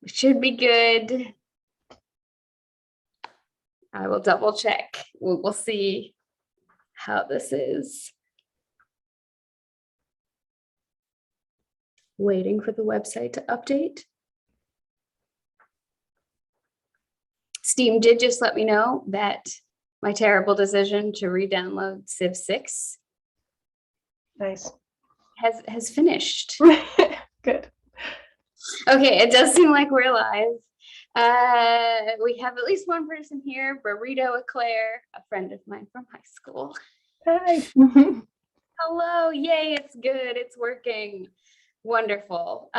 Should be good. I will double check. We'll see how this is. Waiting for the website to update. Steam did just let me know that my terrible decision to re-download Civ 6 Nice. has finished. Good. Okay, it does seem like we're live. We have at least one person here, Burrito Eclair, a friend of mine from high school. Hi. Hello, yay, it's good, it's working. Wonderful.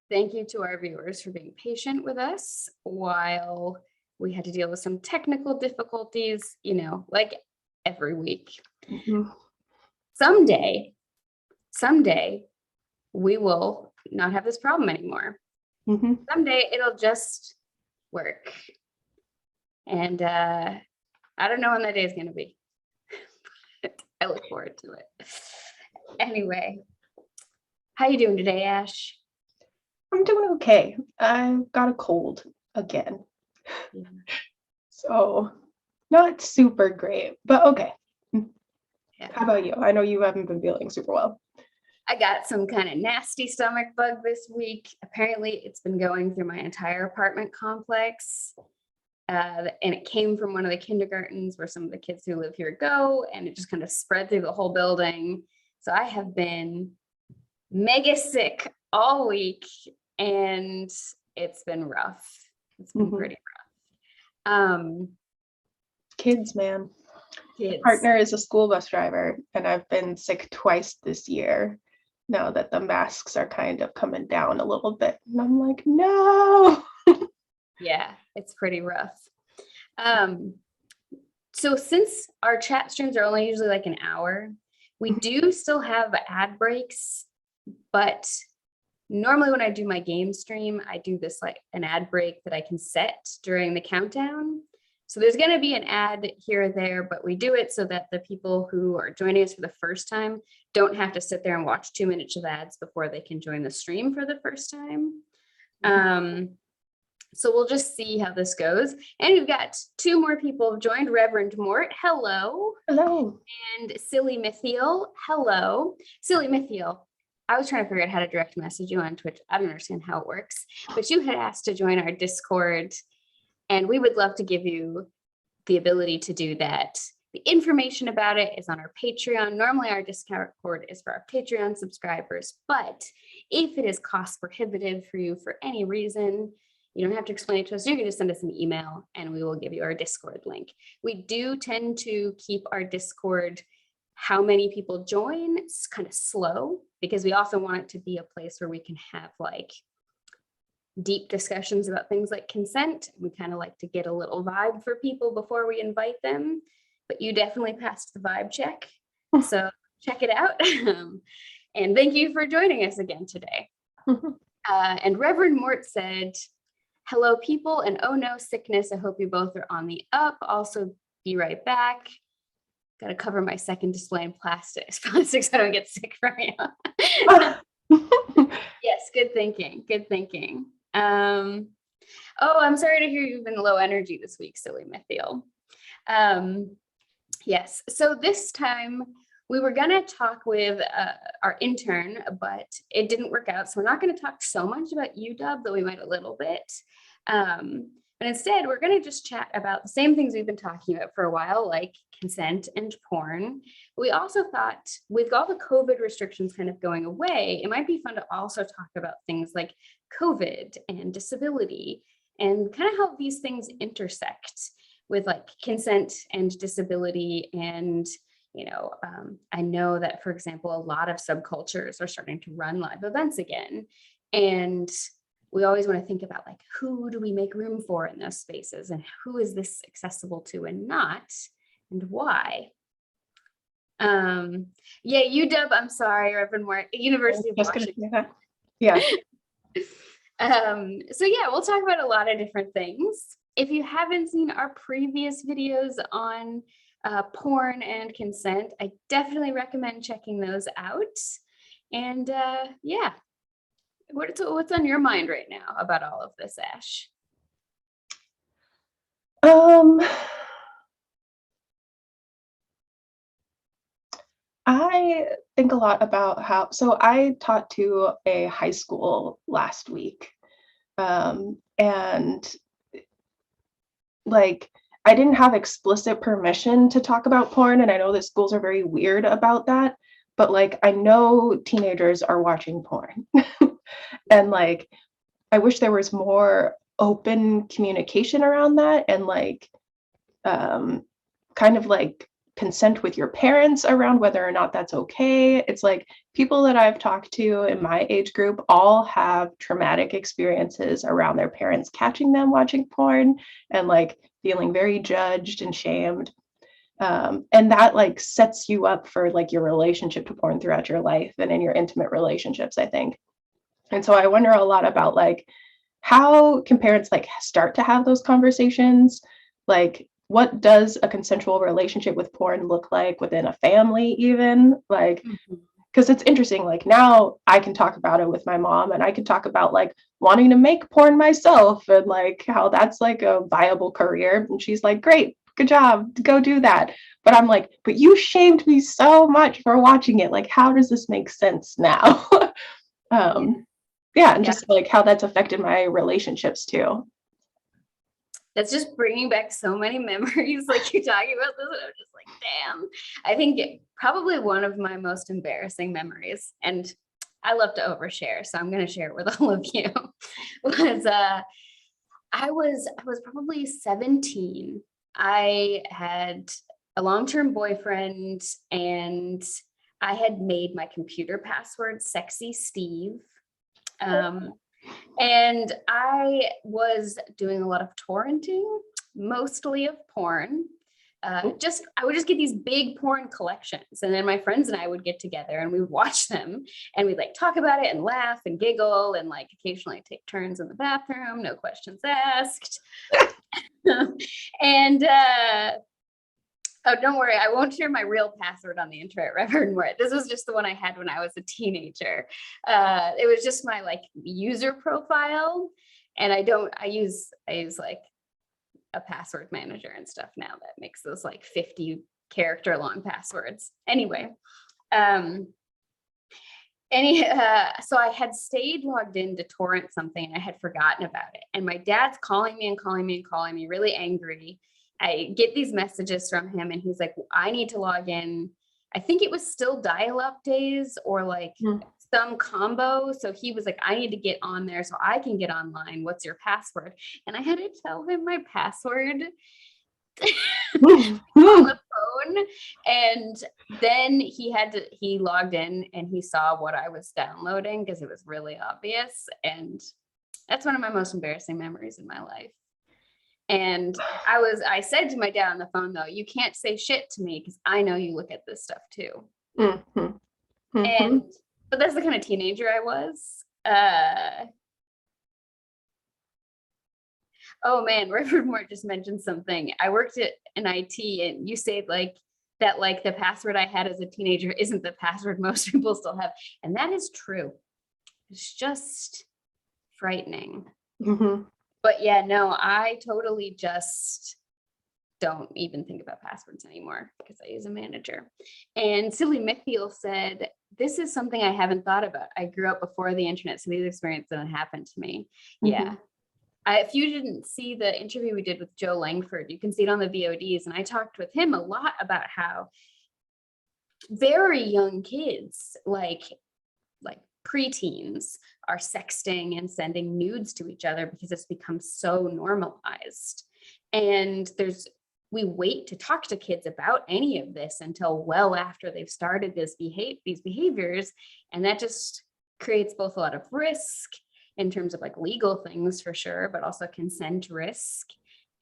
Thank you to our viewers for being patient with us while we had to deal with some technical difficulties, you know, like every week. Someday, we will not have this problem anymore. Someday it'll just work. And I don't know when that day is going to be. But I look forward to it. Anyway, how you doing today, Ash? I'm doing okay. I've got a cold again. Yeah. So not super great, but okay. Yeah. How about you? I know you haven't been feeling super well. I got some kind of nasty stomach bug this week. Apparently it's been going through my entire apartment complex. And it came from one of the kindergartens where some of the kids who live here go, and it just kind of spread through the whole building. So I have been mega sick all week, and it's been rough. It's been pretty rough. Kids, man. Kids. My partner is a school bus driver, and I've been sick twice this year now that the masks are kind of coming down a little bit. And I'm like, no. Yeah, it's pretty rough. So since our chat streams are only usually like an hour, we do still have ad breaks, but normally when I do my game stream, I do this like an ad break that I can set during the countdown. So there's going to be an ad here or there, but we do it so that the people who are joining us for the first time don't have to sit there and watch 2 minutes of ads before they can join the stream for the first time. So we'll just see how this goes. And we've got 2 more people have joined. Reverend Mort, hello. Hello. And Silly Mithiel, hello. Silly Mithiel, I was trying to figure out how to direct message you on Twitch. I don't understand how it works, but you had asked to join our Discord, and we would love to give you the ability to do that. The information about it is on our Patreon. Normally our Discord is for our Patreon subscribers, but if it is cost prohibitive for you for any reason, you don't have to explain it to us. You can just send us an email and we will give you our Discord link. We do tend to keep our Discord, how many people join, it's kind of slow because we also want it to be a place where we can have like deep discussions about things like consent. We kind of like to get a little vibe for people before we invite them, but you definitely passed the vibe check. So check it out. And thank you for joining us again today. And Reverend Mort said, hello people, and oh no sickness. I hope you both are on the up. Also be right back. Got to cover my second display in plastics so I don't get sick from you. Yes, good thinking, good thinking. Oh, I'm sorry to hear you've been low energy this week, Silly Mithiel. Yes, so this time we were gonna talk with our intern, but it didn't work out. So we're not gonna talk so much about UW, though we might a little bit. But instead, we're gonna just chat about the same things we've been talking about for a while, like consent and porn. We also thought with all the COVID restrictions kind of going away, it might be fun to also talk about things like COVID and disability and kind of how these things intersect with like consent and disability. And, you know, I know that, for example, a lot of subcultures are starting to run live events again. And we always want to think about like, who do we make room for in those spaces and who is this accessible to and not, and why? Yeah, UW, I'm sorry, Reverend Moore, University of Washington. Yeah. So yeah, we'll talk about a lot of different things. If you haven't seen our previous videos on porn and consent, I definitely recommend checking those out. And yeah, What's on your mind right now about all of this, Ash? Um, I think a lot about so I taught to a high school last week. And like, I didn't have explicit permission to talk about porn, and I know that schools are very weird about that, but like, I know teenagers are watching porn. And like, I wish there was more open communication around that, and like, kind of like consent with your parents around whether or not that's okay. It's like people that I've talked to in my age group all have traumatic experiences around their parents catching them watching porn and like feeling very judged and shamed. And that like sets you up for like your relationship to porn throughout your life and in your intimate relationships, I think. And so I wonder a lot about like how can parents like start to have those conversations? Like, what does a consensual relationship with porn look like within a family, even? Like, Mhm. because it's interesting, like now I can talk about it with my mom and I can talk about like wanting to make porn myself and like how that's like a viable career. And she's like, great, good job, go do that. But I'm like, but you shamed me so much for watching it. Like, how does this make sense now? Yeah, um, yeah, and yeah. just like how that's affected my relationships too. That's just bringing back so many memories. Like you're talking about this, and I'm just like, damn. I think probably one of my most embarrassing memories, and I love to overshare, so I'm going to share it with all of you. Was I was probably 17. I had a long-term boyfriend, and I had made my computer password Sexy Steve. Um, and I was doing a lot of torrenting, mostly of porn. I would just get these big porn collections, and then my friends and I would get together and we would watch them, and we'd like talk about it and laugh and giggle and like occasionally take turns in the bathroom, no questions asked. And oh, don't worry, I won't share my real password on the internet, Reverend Mort. This was just the one I had when I was a teenager. It was just my like user profile, and I use like a password manager and stuff now that makes those like 50 character long passwords. Anyway, um, so I had stayed logged in to torrent something and I had forgotten about it. And my dad's calling me and calling me and calling me, really angry. I get these messages from him and he's like, I need to log in. I think it was still dial-up days or like Mm. some combo. So he was like, I need to get on there so I can get online. What's your password? And I had to tell him my password on the phone. And then he logged in and he saw what I was downloading because it was really obvious. And that's one of my most embarrassing memories in my life. And I said to my dad on the phone, though, you can't say shit to me because I know you look at this stuff too. Mhm. And, Mhm. but that's the kind of teenager I was. Oh man, Reverend Mort just mentioned something. I worked in IT and you said like that, like the password I had as a teenager isn't the password most people still have. And that is true. It's just frightening. Mhm. But yeah, no, I totally just don't even think about passwords anymore because I use a manager. And Silly Mithiel said, this is something I haven't thought about. I grew up before the internet, so these experiences didn't happen to me. Yeah. Mhm. If you didn't see the interview we did with Joe Langford, you can see it on the VODs. And I talked with him a lot about how very young kids, like preteens, are sexting and sending nudes to each other because it's become so normalized. And we wait to talk to kids about any of this until well after they've started these behaviors. And that just creates both a lot of risk in terms of like legal things for sure, but also consent risk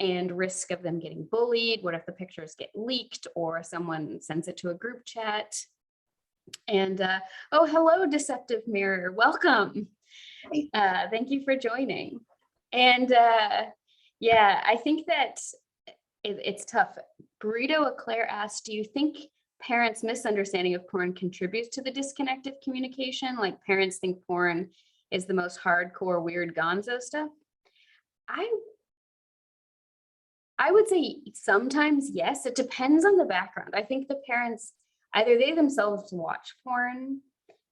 and risk of them getting bullied. What if the pictures get leaked or someone sends it to a group chat? And oh, hello, Deceptive Mirror. Welcome. Thank you for joining. And yeah, I think that it's tough. Burrito Eclair asked, do you think parents' misunderstanding of porn contributes to the disconnected communication? Like parents think porn is the most hardcore, weird gonzo stuff. I would say sometimes yes. It depends on the background. I think the parents, either they themselves watch porn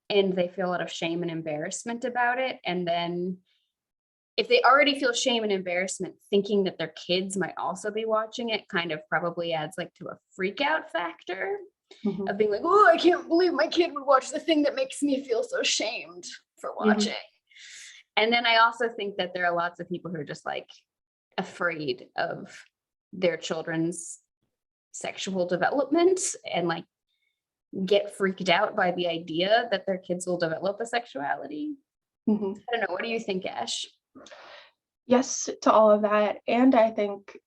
and they feel a lot of shame and embarrassment about it, and then if they already feel shame and embarrassment, thinking that their kids might also be watching it kind of probably adds like to a freak out factor of being like, oh, I can't believe my kid would watch the thing that makes me feel so shamed for watching. And then I also think that there are lots of people who are just like afraid of their children's sexual development and like get freaked out by the idea that their kids will develop a sexuality. I don't know. What do you think, Ash? Yes to all of that. And I think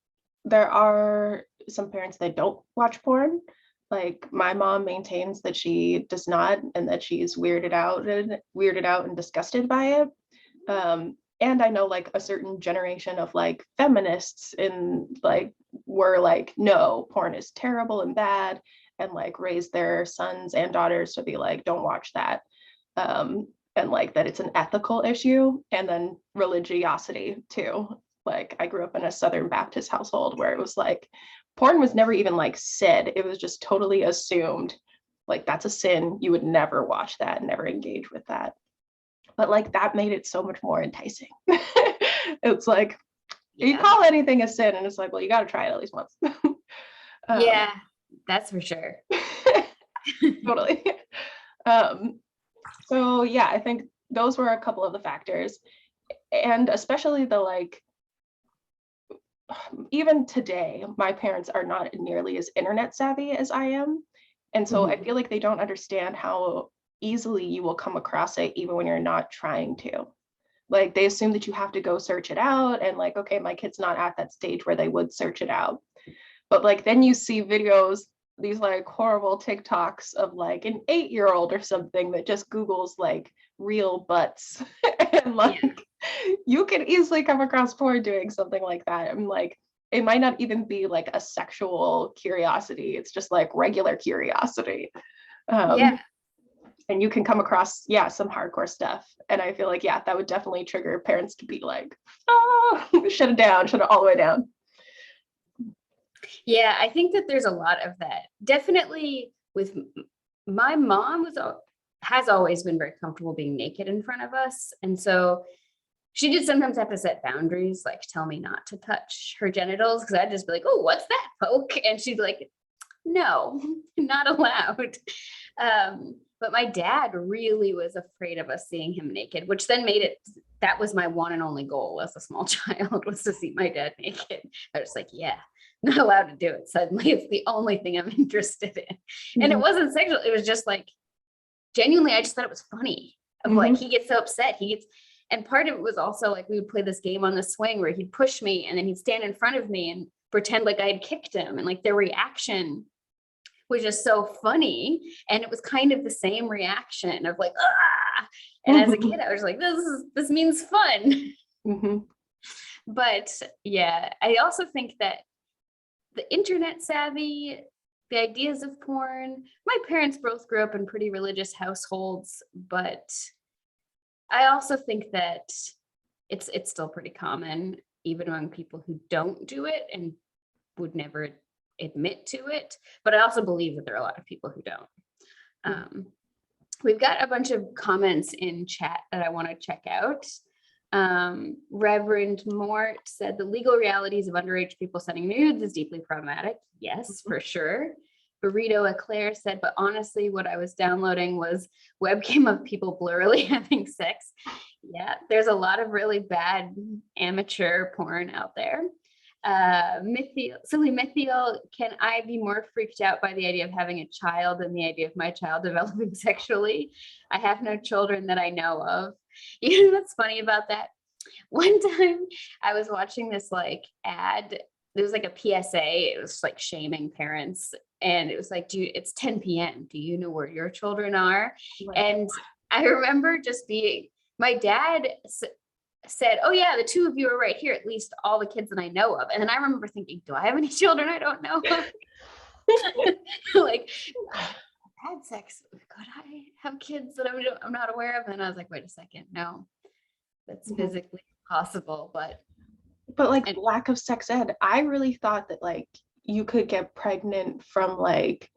there are some parents that don't watch porn. Like my mom maintains that she does not, and that she's weirded out and disgusted by it. And I know like a certain generation of like feminists in like were like, no, porn is terrible and bad, and like raised their sons and daughters to be like, don't watch that. And like that it's an ethical issue, and then religiosity too. Like I grew up in a Southern Baptist household where it was like porn was never even like said, it was just totally assumed like that's a sin, you would never watch that, never engage with that. But like that made it so much more enticing. It's like you call anything a sin and it's like, well, you got to try it at least once. Yeah, that's for sure. Totally. So yeah, I think those were a couple of the factors, and especially the like, even today, my parents are not nearly as internet savvy as I am. And so I feel like they don't understand how easily you will come across it even when you're not trying to. Like they assume that you have to go search it out, and like, okay, my kid's not at that stage where they would search it out. But like then you see videos, these like horrible TikToks of like an 8-year-old or something that just Googles like real butts. And like you can easily come across porn doing something like that. I'm like, it might not even be like a sexual curiosity. It's just like regular curiosity. And you can come across, some hardcore stuff. And I feel like, that would definitely trigger parents to be like, oh, shut it down, shut it all the way down. Yeah, I think that there's a lot of that. Definitely with my mom has always been very comfortable being naked in front of us. And so she did sometimes have to set boundaries, like tell me not to touch her genitals, because I'd just be like, oh, what's that, poke? And she'd be like, no, not allowed. But my dad really was afraid of us seeing him naked, which then made it, that was my one and only goal as a small child, was to see my dad naked. I was like, not allowed to do it. Suddenly it's the only thing I'm interested in. And it wasn't sexual. It was just like, genuinely, I just thought it was funny. Of like, he gets so upset. And part of it was also like, we would play this game on the swing where he'd push me and then he'd stand in front of me and pretend like I had kicked him. And like their reaction was just so funny. And it was kind of the same reaction of like, ah. And as a kid, I was like, this means fun. But I also think that the internet savvy, the ideas of porn, my parents both grew up in pretty religious households, but I also think that it's still pretty common, even among people who don't do it and would never admit to it. But I also believe that there are a lot of people who don't. We've got a bunch of comments in chat that I want to check out. Reverend Mort said the legal realities of underage people sending nudes is deeply problematic. Yes, for sure. Burrito Eclair said, but honestly, what I was downloading was webcam of people blurrily having sex. Yeah, there's a lot of really bad amateur porn out there. Silly Mithiel, can I be more freaked out by the idea of having a child than the idea of my child developing sexually? I have no children that I know of. You know what's funny about that? One time I was watching this like ad. It was like a PSA. It was like shaming parents. And it was like, it's 10 p.m. Do you know where your children are? Right. And I remember just my dad said, oh yeah, the two of you are right here, at least all the kids that I know of. And then I remember thinking, do I have any children I don't know of? Like, I've had sex. Could I have kids that I'm not aware of? And I was like, wait a second, no. that's Mhm. physically possible, but But like and lack of sex ed, I really thought that like you could get pregnant from like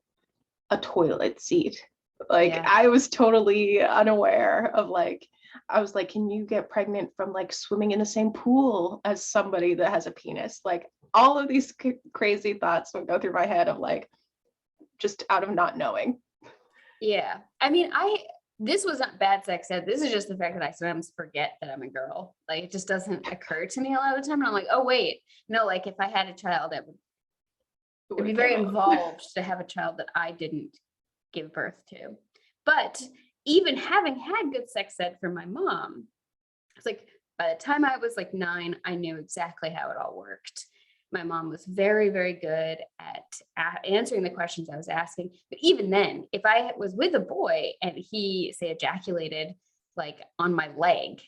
a toilet seat. Like yeah, I was totally unaware of like I was like, can you get pregnant from like swimming in the same pool as somebody that has a penis? Like all of these crazy thoughts would go through my head of like just out of not knowing. yeah. I mean, this was not bad sex ed. This is just the fact that I sometimes forget that I'm a girl. Like it just doesn't occur to me a lot of the time. And I'm like, oh wait, no, like if I had a child, It it'd would be have very came out. involved to have a child that I didn't give birth to. But even having had good sex ed from my mom, it's like by the time I was like 9, I knew exactly how it all worked. My mom was very, very good at answering the questions I was asking. But even then, if I was with a boy and he, say, ejaculated like on my leg,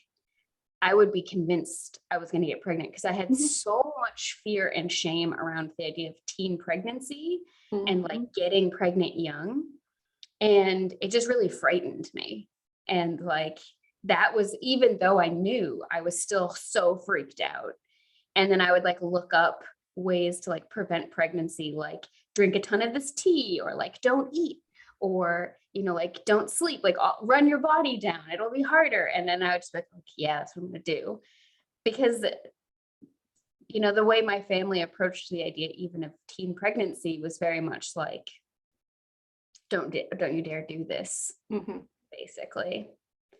I would be convinced I was going to get pregnant because I had Mhm. so much fear and shame around the idea of teen pregnancy and like Mhm. getting pregnant young. And it just really frightened me. And like that was, even though I knew, I was still so freaked out. And then I would like look up ways to like prevent pregnancy, like drink a ton of this tea, or like don't eat, or like don't sleep, like run your body down, it'll be harder. And then I would just be like, yeah, that's what I'm gonna do. Because the way my family approached the idea even of teen pregnancy was very much like, don't you dare do this, Mhm. basically.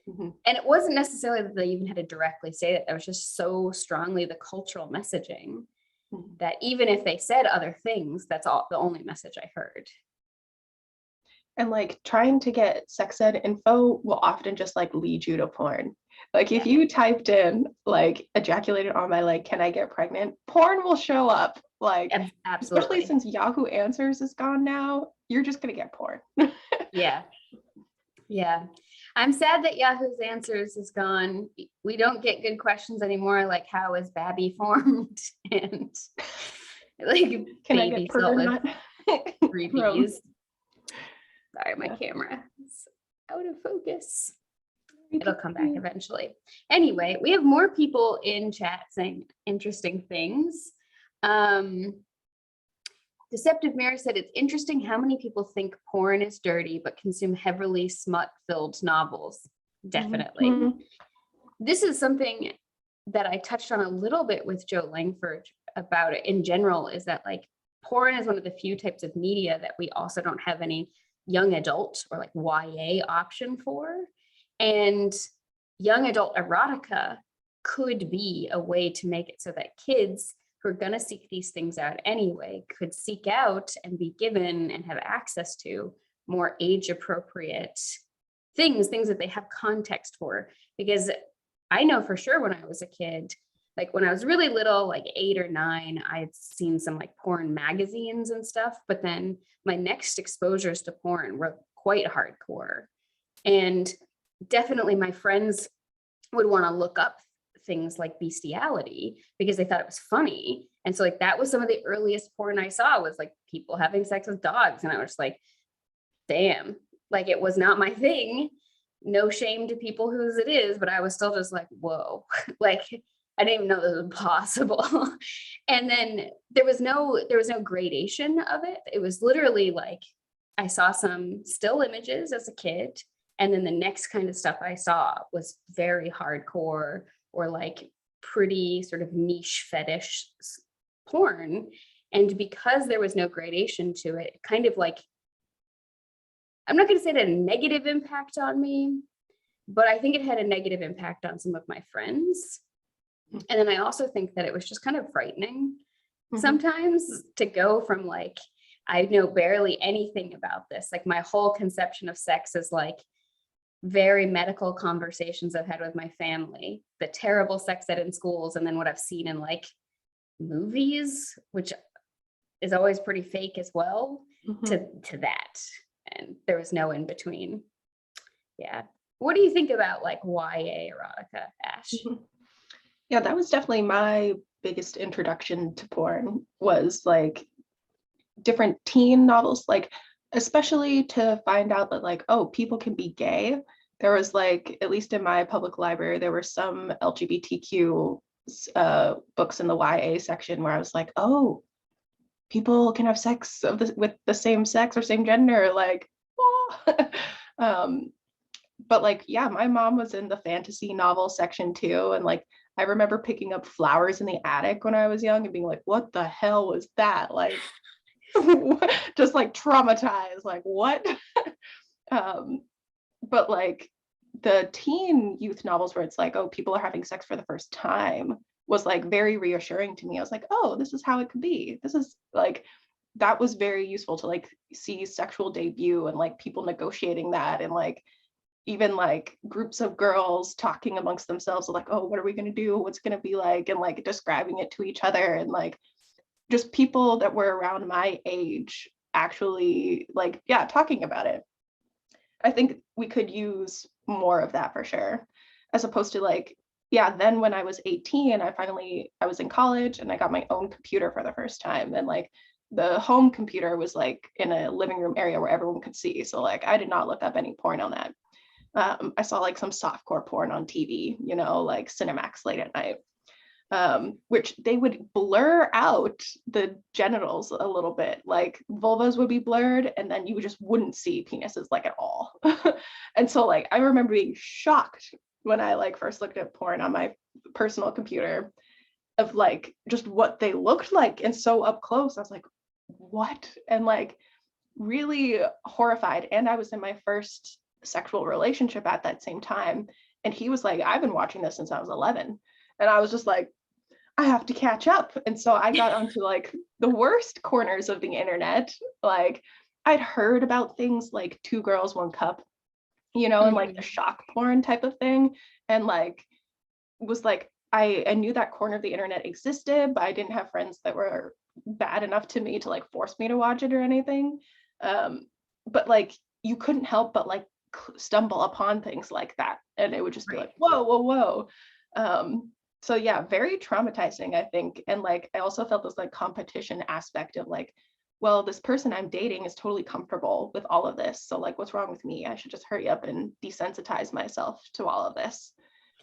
Mhm. And it wasn't necessarily that they even had to directly say that. That was just so strongly the cultural messaging Mhm. that even if they said other things, that's all the only message I heard. And like trying to get sex ed info will often just like lead you to porn. Like if Yeah, you typed in like ejaculated on my leg, can I get pregnant? Porn will show up. Like, especially absolutely. since Yahoo Answers is gone now, you're just gonna get porn. Yeah. Yeah. I'm sad that Yahoo's Answers is gone. We don't get good questions anymore, like how is Babby formed and like Can I get baby purr salt or with not? 3 Bs. From Sorry, my yeah. camera is out of focus. It'll come back Repeat. eventually. Anyway, we have more people in chat saying interesting things. Um, Deceptive Mirror said it's interesting how many people think porn is dirty but consume heavily smut-filled novels. Definitely. Mhm. This is something that I touched on a little bit with Joe Langford about it in general, is that like porn is one of the few types of media that we also don't have any young adult or like YA option for. And young adult erotica could be a way to make it so that kids who are going to seek these things out anyway could seek out and be given and have access to more age appropriate things that they have context for. Because I know for sure when I was a kid, like when I was really little, like 8 or 9, I had seen some like porn magazines and stuff. But then my next exposures to porn were quite hardcore. And definitely my friends would want to look up things like bestiality because they thought it was funny. And so like that was some of the earliest porn I saw, was like people having sex with dogs. And I was like, damn, like it was not my thing. No shame to people whose it is, but I was still just like, whoa, like I didn't even know this was possible. And then there was no gradation of it. It was literally like I saw some still images as a kid, and then the next kind of stuff I saw was very hardcore or like pretty sort of niche fetish porn. And because there was no gradation to it, kind of like, I'm not going to say it had a negative impact on me, but I think it had a negative impact on some of my friends. And then I also think that it was just kind of frightening Mhm. sometimes to go from like, I know barely anything about this. Like my whole conception of sex is like very medical conversations I've had with my family, the terrible sex ed in schools, and then what I've seen in like movies, which is always pretty fake as well, Mhm. to that. And there was no in between. Yeah. What do you think about like YA erotica, Ash? Mhm. Yeah, that was definitely my biggest introduction to porn was like different teen novels, like especially to find out that like, oh, people can be gay there was like, at least in my public library, there were some LGBTQ books in the YA section where I was like, oh, people can have sex with the same sex or same gender, like, oh. But like, yeah, my mom was in the fantasy novel section too. And like, I remember picking up Flowers in the Attic when I was young and being like, what the hell was that? Like, just like traumatized, like, what? um, but like the teen youth novels where it's like, oh, people are having sex for the first time was like very reassuring to me. I was like, oh, this is how it could be. This is like, that was very useful to like see sexual debut and like people negotiating that, and like even like groups of girls talking amongst themselves like, oh, what are we going to do, what's going to be like, and like describing it to each other, and like just people that were around my age actually like, yeah, talking about it. I think we could use more of that for sure, as opposed to like, yeah, then when I was 18, I was in college and I got my own computer for the first time. And like the home computer was like in a living room area where everyone could see. So like I did not look up any porn on that. I saw like some softcore porn on TV, you know, like Cinemax late at night, which they would blur out the genitals a little bit. Like vulvas would be blurred and then you just wouldn't see penises like at all. And so like I remember being shocked when I like first looked at porn on my personal computer of like just what they looked like and so up close. I was like, what? And like really horrified. And I was in my first sexual relationship at that same time. And he was like, I've been watching this since I was 11. And I was just like, I have to catch up. And so I got onto like the worst corners of the internet. Like I'd heard about things like Two Girls, One Cup, you know, and like the shock porn type of thing. And like was like, I knew that corner of the internet existed, but I didn't have friends that were bad enough to me to like force me to watch it or anything. But like you couldn't help but like stumble upon things like that. And it would just be like, whoa, whoa, whoa. So yeah, very traumatizing, I think. And like I also felt this like competition aspect of like, well, this person I'm dating is totally comfortable with all of this. So like, what's wrong with me? I should just hurry up and desensitize myself to all of this.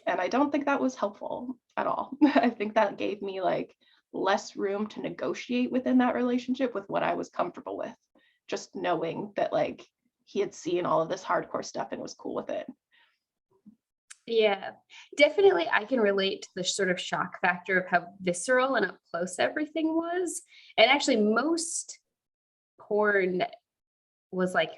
And I don't think that was helpful at all. I think that gave me like less room to negotiate within that relationship with what I was comfortable with, just knowing that like he had seen all of this hardcore stuff and was cool with it. Yeah, definitely. I can relate to the sort of shock factor of how visceral and up close everything was. And actually most porn was like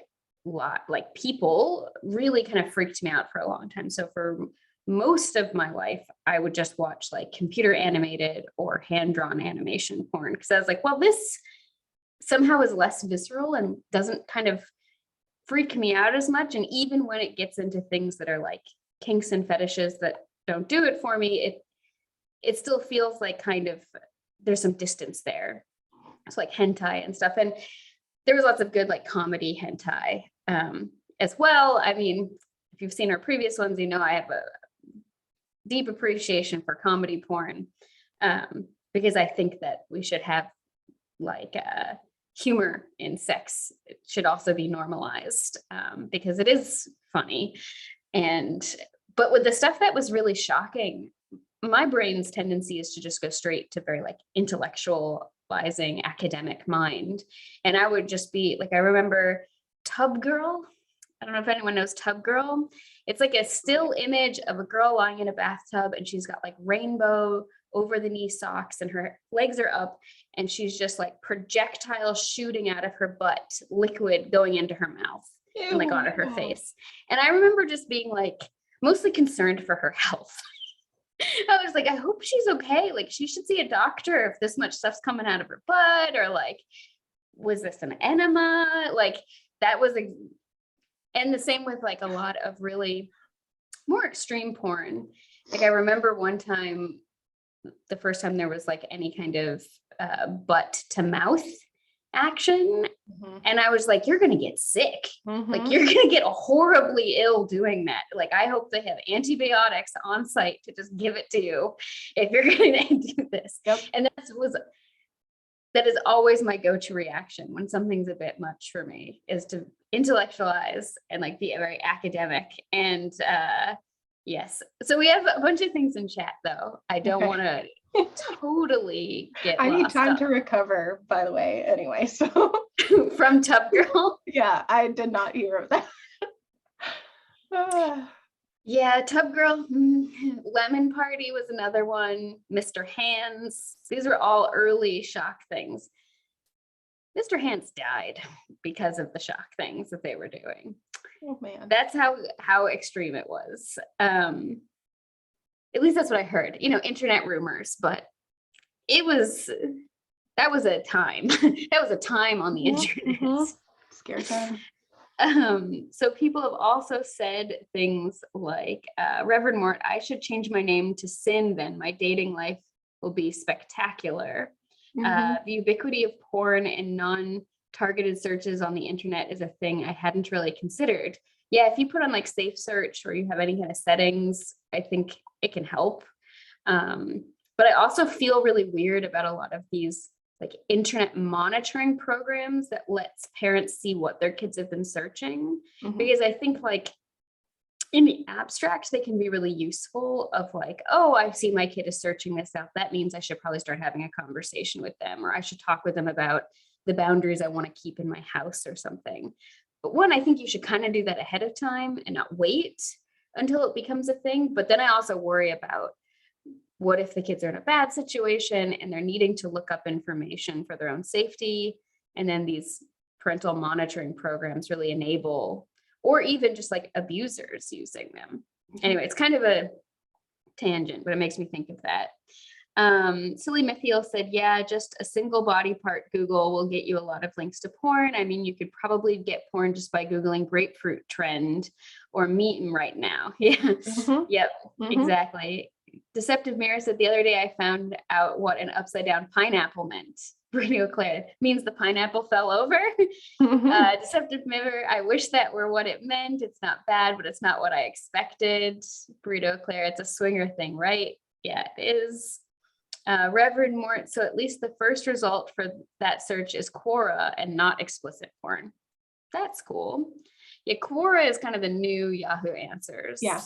people really kind of freaked me out for a long time. So for most of my life, I would just watch like computer animated or hand-drawn animation porn because I was like, well, this somehow is less visceral and doesn't kind of freak me out as much. And even when it gets into things that are like kinks and fetishes that don't do it for me, it still feels like kind of there's some distance there. It's like hentai and stuff. And there was lots of good like comedy hentai as well. I mean, if you've seen our previous ones, you know I have a deep appreciation for comedy porn because I think that we should have like humor in sex. It should also be normalized because it is funny. But with the stuff that was really shocking, my brain's tendency is to just go straight to very like intellectualizing academic mind. And I would just be like, I remember Tub Girl. I don't know if anyone knows Tub Girl. It's like a still image of a girl lying in a bathtub and she's got like rainbow over the knee socks and her legs are up and she's just like projectile shooting out of her butt, liquid going into her mouth. Ew. And like onto her face. And I remember just being like mostly concerned for her health. I was like, I hope she's okay. Like she should see a doctor if this much stuff's coming out of her butt, or like, was this an enema? Like that was and the same with like a lot of really more extreme porn. Like I remember one time, the first time there was like any kind of butt to mouth action. Mm-hmm. And I was like, you're going to get sick. Mm-hmm. Like you're going to get horribly ill doing that. Like, I hope they have antibiotics on site to just give it to you if you're going to do this. Yep. And that was that is always my go-to reaction when something's a bit much for me, is to intellectualize and like be very academic. And yes, so we have a bunch of things in chat though. I don't want to totally get I need lost time up. to recover, by the way, anyway, so From Tub Girl. yeah, I did not hear of that. Yeah, Tub Girl, Lemon Party was another one. Mr. Hands. These were all early shock things. Mr. Hands died because of the shock things that they were doing. Oh man. That's how extreme it was. At least that's what I heard. Internet rumors, but that was a time. That was a time on the internet. Scare time. So people have also said things like, Reverend Mort, I should change my name to Sin, then my dating life will be spectacular. The ubiquity of porn and non-targeted searches on the internet is a thing I hadn't really considered. Yeah, if you put on like safe search or you have any kind of settings, I think it can help. But I also feel really weird about a lot of these like internet monitoring programs that lets parents see what their kids have been searching, because I think like in the abstract, they can be really useful of like, oh, I see my kid is searching this out. That means I should probably start having a conversation with them, or I should talk with them about the boundaries I want to keep in my house or something. But one, I think you should kind of do that ahead of time and not wait until it becomes a thing. But then I also worry about, what if the kids are in a bad situation and they're needing to look up information for their own safety? And then these parental monitoring programs really enable, or even just like abusers using them. Anyway, it's kind of a tangent, but it makes me think of that. Silly Mithiel said, yeah, just a single body part Google will get you a lot of links to porn. I mean, you could probably get porn just by Googling grapefruit trend or meat right now. Yeah. Yep, exactly. Deceptive Mirror said, the other day I found out what an upside down pineapple meant. Bruno Claire means the pineapple fell over. Deceptive Mirror, I wish that were what it meant. It's not bad, but it's not what I expected. Burrito Claire, it's a swinger thing, right? Yeah, it is. Reverend Mort, so at least the first result for that search is Quora and not explicit porn. That's cool. Yeah, Quora is kind of the new Yahoo Answers. Yeah.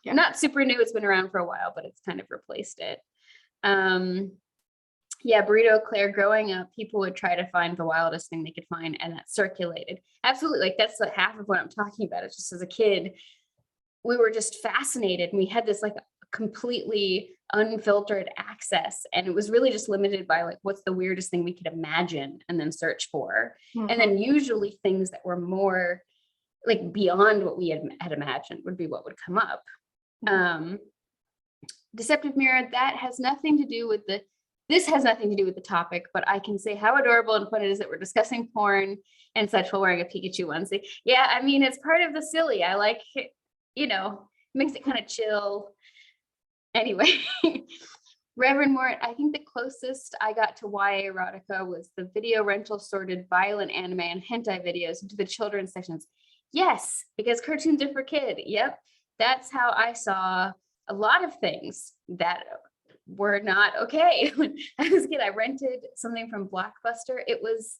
Not super new, it's been around for a while, but it's kind of replaced it. Yeah, Burrito Claire, growing up, people would try to find the wildest thing they could find, and that circulated. Absolutely, like that's like half of what I'm talking about. It's just as a kid, we were just fascinated, and we had this like completely unfiltered access, and it was really just limited by like what's the weirdest thing we could imagine and then search for. And then usually things that were more like beyond what we had imagined would be what would come up. Deceptive Mirror, that has nothing to do with this has nothing to do with the topic, but I can say how adorable and fun it is that we're discussing porn and such while wearing a Pikachu onesie. Yeah, I mean, it's part of the silly. I like it, makes it kind of chill. Anyway, Reverend Mort, I think the closest I got to YA erotica was the video rental sorted violent anime and hentai videos into the children's sections. Yes, because cartoons are for kids. Yep, that's how I saw a lot of things that were not okay. When I was a kid, I rented something from Blockbuster. It was,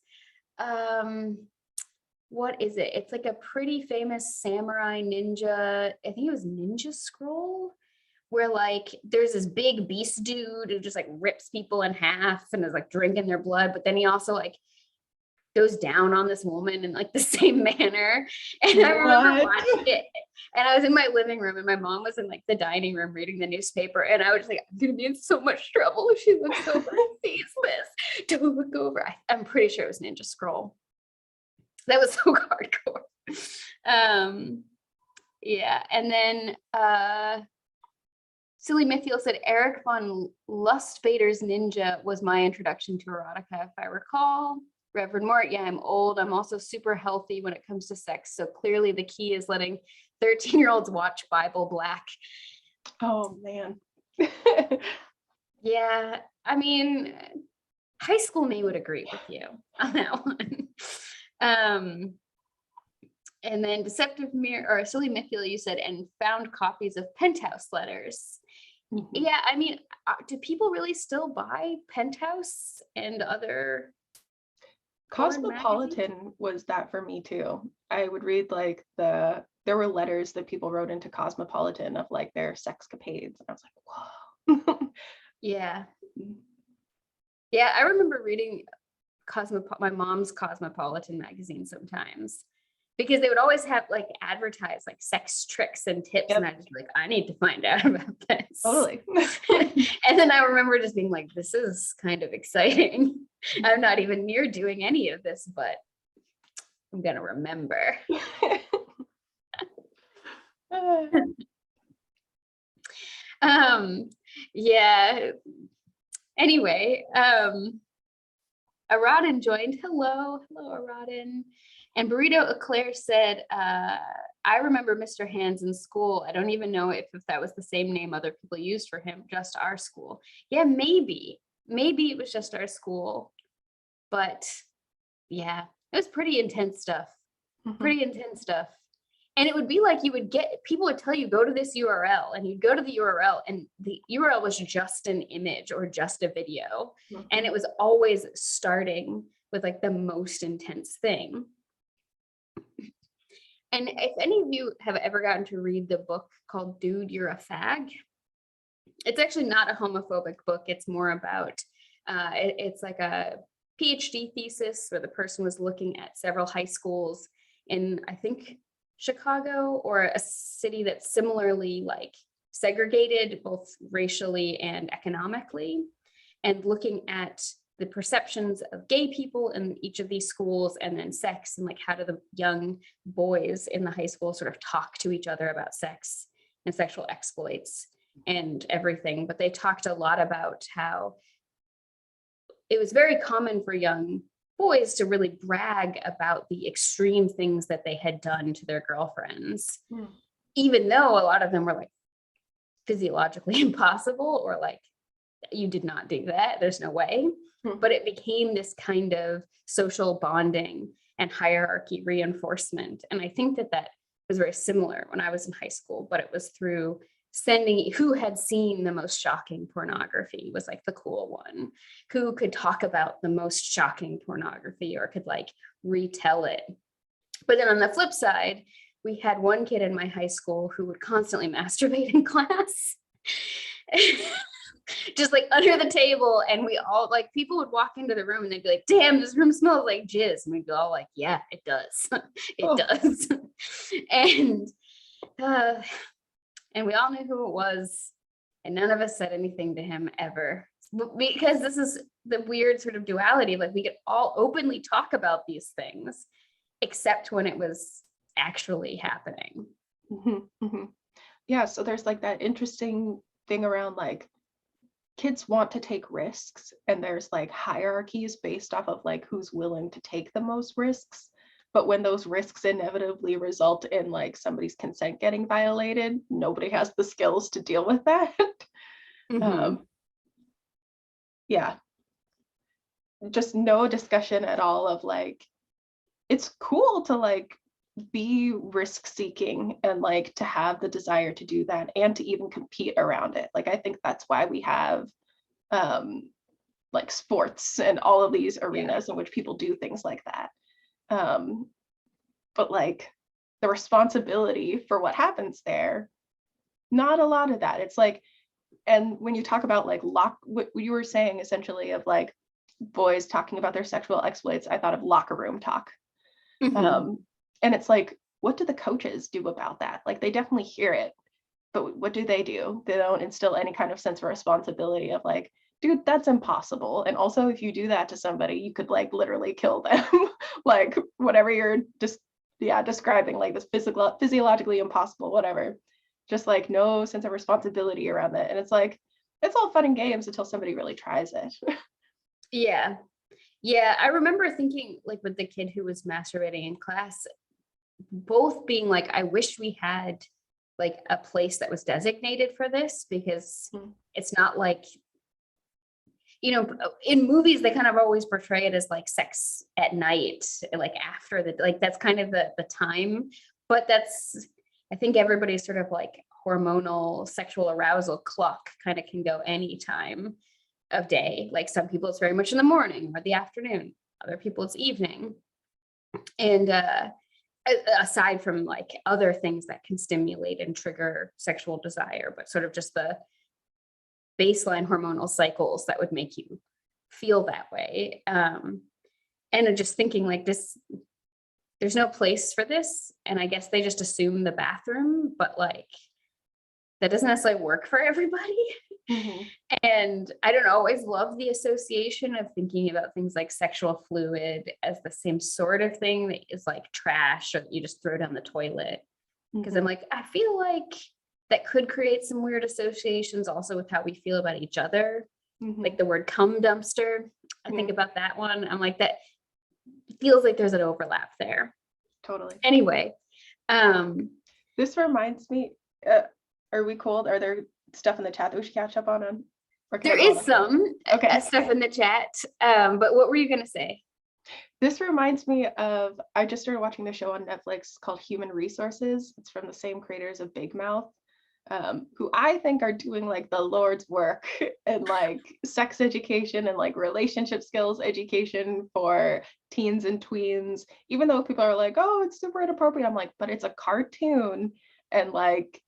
what is it? It's like a pretty famous samurai ninja. I think it was Ninja Scroll, where like there's this big beast dude who just like rips people in half and is like drinking their blood, but then he also like goes down on this woman in like the same manner. And I remember watching it, and I was in my living room and my mom was in like the dining room reading the newspaper, and I was just like, I'm gonna be in so much trouble if she looks over and sees this. Don't look over. I'm pretty sure it was Ninja Scroll. That was so hardcore. Yeah, and then Silly Mithiel said Eric von Lustbader's Ninja was my introduction to erotica, if I recall. Reverend Mort, yeah, I'm old. I'm also super healthy when it comes to sex. So clearly the key is letting 13-year-olds watch Bible Black. Oh, man. Yeah, I mean, high school me would agree with you on that one. And then Deceptive Mirror, or Silly Mithiel, you said, and found copies of Penthouse letters. Mhm. Yeah, I mean, do people really still buy Penthouse and other porn magazines? Cosmopolitan was that for me too. I would read like there were letters that people wrote into Cosmopolitan of like their sexcapades. And I was like, whoa. Yeah. Yeah, I remember reading my mom's Cosmopolitan magazine sometimes because they would always have like advertise like sex tricks and tips, and Yep, I'd just be like, I need to find out about this. totally. And then I remember just being like, this is kind of exciting. I'm not even near doing any of this, but I'm gonna remember. Um, yeah. Anyway, Aradin joined. Hello, Aradin. And Burrito Eclair said, I remember Mr. Hands in school. I don't even know if that was the same name other people used for him, just our school. Yeah, maybe. Maybe it was just our school. But yeah, it was pretty intense stuff. Pretty intense stuff. And it would be like people would tell you, go to this URL, and you'd go to the URL, and the URL was just an image or just a video. And it was always starting with like the most intense thing. And if any of you have ever gotten to read the book called Dude, You're a Fag, it's actually not a homophobic book. It's more about, it's like a PhD thesis where the person was looking at several high schools in, I think, Chicago, or a city that's similarly like segregated both racially and economically, and looking at the perceptions of gay people in each of these schools, and then sex, and like how do the young boys in the high school sort of talk to each other about sex and sexual exploits and everything. But they talked a lot about how it was very common for young boys to really brag about the extreme things that they had done to their girlfriends, even though a lot of them were like physiologically impossible, or like, you did not do that, there's no way. But it became this kind of social bonding and hierarchy reinforcement. And I think that was very similar when I was in high school, but it was through sending who had seen the most shocking pornography was like the cool one, who could talk about the most shocking pornography or could like retell it. But then on the flip side, we had one kid in my high school who would constantly masturbate in class. Just like under the table, and we all like, people would walk into the room and they'd be like, damn, this room smells like jizz, and we'd be all like, yeah, it does. It does. And we all knew who it was, and none of us said anything to him ever, because this is the weird sort of duality. Like, we could all openly talk about these things except when it was actually happening. Yeah, so there's like that interesting thing around like kids want to take risks, and there's like hierarchies based off of like who's willing to take the most risks. But when those risks inevitably result in like somebody's consent getting violated, nobody has the skills to deal with that. Yeah, just no discussion at all of like, it's cool to like be risk seeking and like to have the desire to do that and to even compete around it. Like, I think that's why we have like sports and all of these arenas in which people do things like that. But like the responsibility for what happens there, not a lot of that. It's like, and when you talk about like what you were saying essentially of like boys talking about their sexual exploits, I thought of locker room talk. And it's like, what do the coaches do about that? Like, they definitely hear it, but what do? They don't instill any kind of sense of responsibility of like, dude, that's impossible. And also, if you do that to somebody, you could like literally kill them. Like, whatever you're just describing, like this physiologically impossible, whatever. Just like no sense of responsibility around that. And it's like, it's all fun and games until somebody really tries it. Yeah, I remember thinking, like, with the kid who was masturbating in class, both being like, I wish we had like a place that was designated for this, because it's not like, you know, in movies they kind of always portray it as like sex at night, like after the, like that's kind of the time, but that's, I think everybody's sort of like hormonal sexual arousal clock kind of can go any time of day. Like some people it's very much in the morning or the afternoon, other people it's evening. And aside from like other things that can stimulate and trigger sexual desire, but sort of just the baseline hormonal cycles that would make you feel that way. And just thinking like this, there's no place for this. And I guess they just assume the bathroom, but like that doesn't necessarily work for everybody. Mhm. And I don't always love the association of thinking about things like sexual fluid as the same sort of thing that is like trash or that you just throw down the toilet. Because I'm like, I feel like that could create some weird associations also with how we feel about each other. Mhm. Like the word cum dumpster. I think Mhm. about that one. I'm like, that feels like there's an overlap there. Totally. Anyway, This reminds me, are we cold? Are there stuff in the chat that we should catch up on? Or can I there go on is a- some Okay. stuff in the chat. But what were you going to say? This reminds me of, I just started watching the show on Netflix called Human Resources. It's from the same creators of Big Mouth, who I think are doing like the Lord's work and like sex education and like relationship skills education for teens and tweens. Even though people are like, oh, it's super inappropriate. I'm like, but it's a cartoon. And like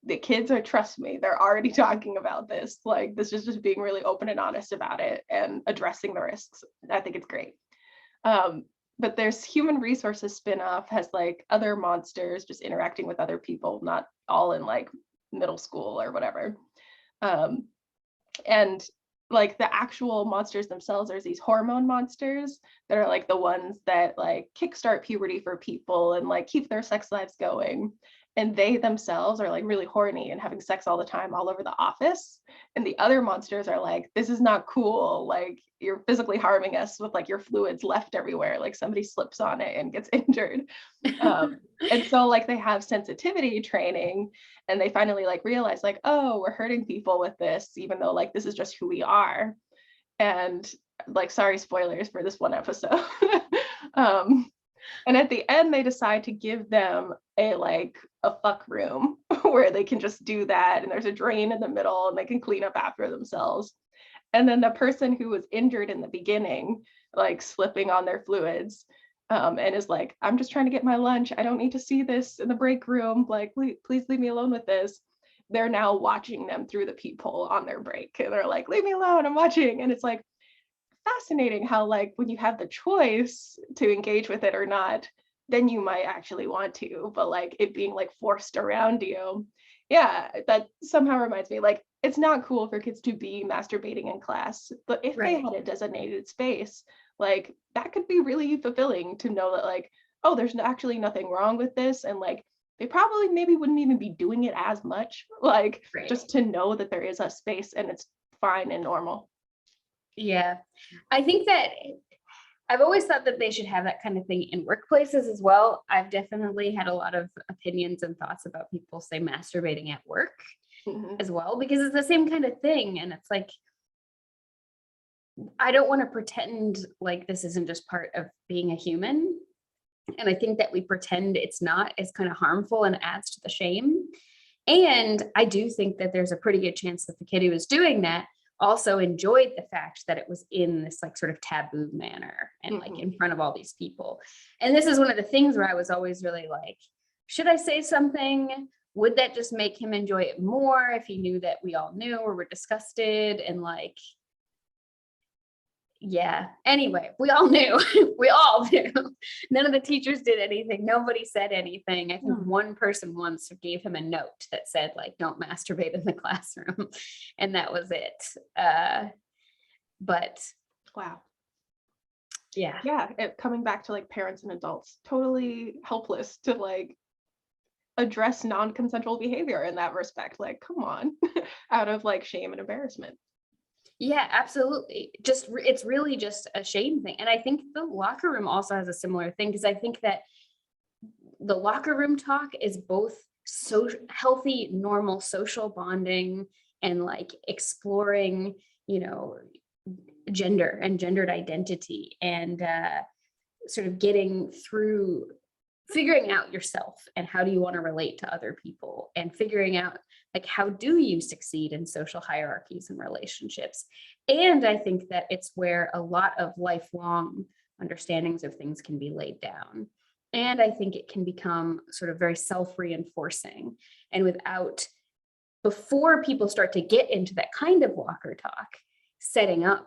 the kids are, trust me, they're already talking about this. Like this is just being really open and honest about it and addressing the risks. I think it's great. But there's Human Resources spinoff has like other monsters just interacting with other people, not all in like middle school or whatever. And like the actual monsters themselves, there's these hormone monsters that are like the ones that like kickstart puberty for people and like keep their sex lives going. And they themselves are like really horny and having sex all the time all over the office. And the other monsters are like, this is not cool. Like you're physically harming us with like your fluids left everywhere. Like somebody slips on it and gets injured. And so like they have sensitivity training and they finally like realize like, oh, we're hurting people with this, even though like this is just who we are. And like, sorry, spoilers for this one episode. And at the end, they decide to give them a fuck room where they can just do that. And there's a drain in the middle and they can clean up after themselves. And then the person who was injured in the beginning, like slipping on their fluids, and is like, I'm just trying to get my lunch. I don't need to see this in the break room. Like, please leave me alone with this. They're now watching them through the peephole on their break. And they're like, leave me alone, I'm watching. And it's like, fascinating how like when you have the choice to engage with it or not, then you might actually want to, but like it being like forced around you. Yeah, that somehow reminds me like it's not cool for kids to be masturbating in class, but if they Right. had a designated space, like that could be really fulfilling to know that like, oh, there's actually nothing wrong with this. And like they probably maybe wouldn't even be doing it as much, like Right. just to know that there is a space and it's fine and normal. Yeah. I think that I've always thought that they should have that kind of thing in workplaces as well. I've definitely had a lot of opinions and thoughts about people say masturbating at work Mhm. as well, because it's the same kind of thing. And it's like, I don't want to pretend like this isn't just part of being a human. And I think that we pretend it's not is kind of harmful and adds to the shame. And I do think that there's a pretty good chance that the kid who was doing that also enjoyed the fact that it was in this like sort of taboo manner and like in front of all these people. And this is one of the things where I was always really like, should I say something? Would that just make him enjoy it more if he knew that we all knew or were disgusted? And like, yeah, anyway, we all knew. We all knew. None of the teachers did anything. Nobody said anything. I think one person once gave him a note that said like, don't masturbate in the classroom. And that was it. But Wow. yeah. Coming back to like parents and adults, totally helpless to like address non-consensual behavior in that respect. Like, come on, out of like shame and embarrassment. Yeah, absolutely. Just it's really just a shame thing. And I think the locker room also has a similar thing, because I think that the locker room talk is both so healthy, normal social bonding and like exploring, gender and gendered identity and sort of getting through figuring out yourself and how do you want to relate to other people, and figuring out like how do you succeed in social hierarchies and relationships. And I think that it's where a lot of lifelong understandings of things can be laid down. And I think it can become sort of very self-reinforcing. And before people start to get into that kind of walker talk, setting up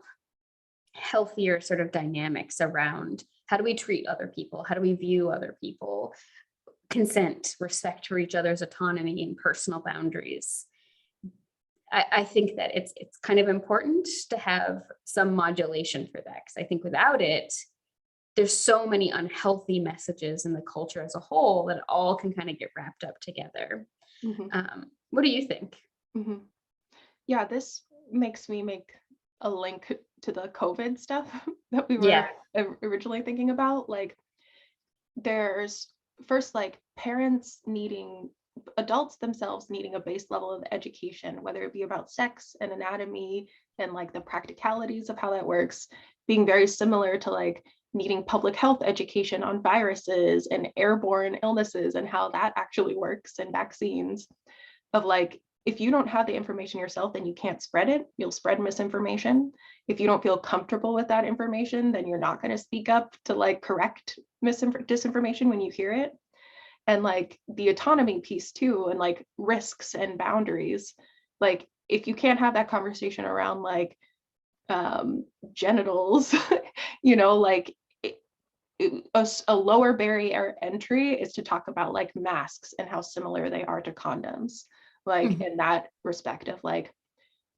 healthier sort of dynamics around how do we treat other people? How do we view other people? Consent, respect for each other's autonomy and personal boundaries. I think that it's kind of important to have some modulation for that, because I think without it, there's so many unhealthy messages in the culture as a whole that all can kind of get wrapped up together. What do you think? Yeah, this makes me make a link to the COVID stuff that we were originally thinking about. Like, there's first like adults themselves needing a base level of education, whether it be about sex and anatomy and like the practicalities of how that works, being very similar to like needing public health education on viruses and airborne illnesses and how that actually works, and vaccines. Of like, if you don't have the information yourself, then you can't spread it. You'll spread misinformation. If you don't feel comfortable with that information, then you're not going to speak up to like correct disinformation when you hear it. And like the autonomy piece too, and like risks and boundaries. Like, if you can't have that conversation around like genitals, like a lower barrier entry is to talk about like masks and how similar they are to condoms. Like in that respect of like,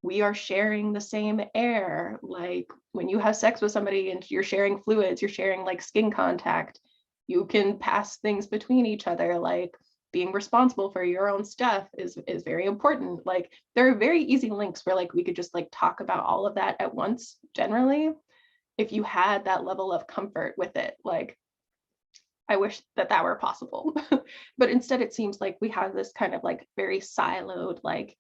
we are sharing the same air. Like when you have sex with somebody and you're sharing fluids, you're sharing like skin contact, you can pass things between each other. Like being responsible for your own stuff is very important. Like there are very easy links where like we could just like talk about all of that at once generally, if you had that level of comfort with it. Like, I wish that were possible. But instead it seems like we have this kind of like very siloed, like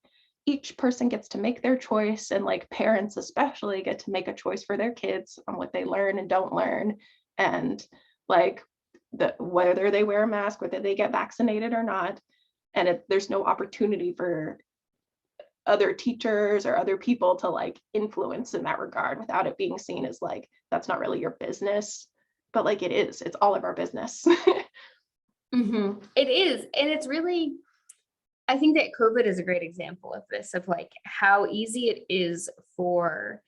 each person gets to make their choice, and like parents especially get to make a choice for their kids on what they learn and don't learn, and like whether they wear a mask, whether they get vaccinated or not. And there's no opportunity for other teachers or other people to like influence in that regard, without it being seen as like, that's not really your business. But like it's all of our business. It is. And it's really, I think that COVID is a great example of this, of like how easy it is for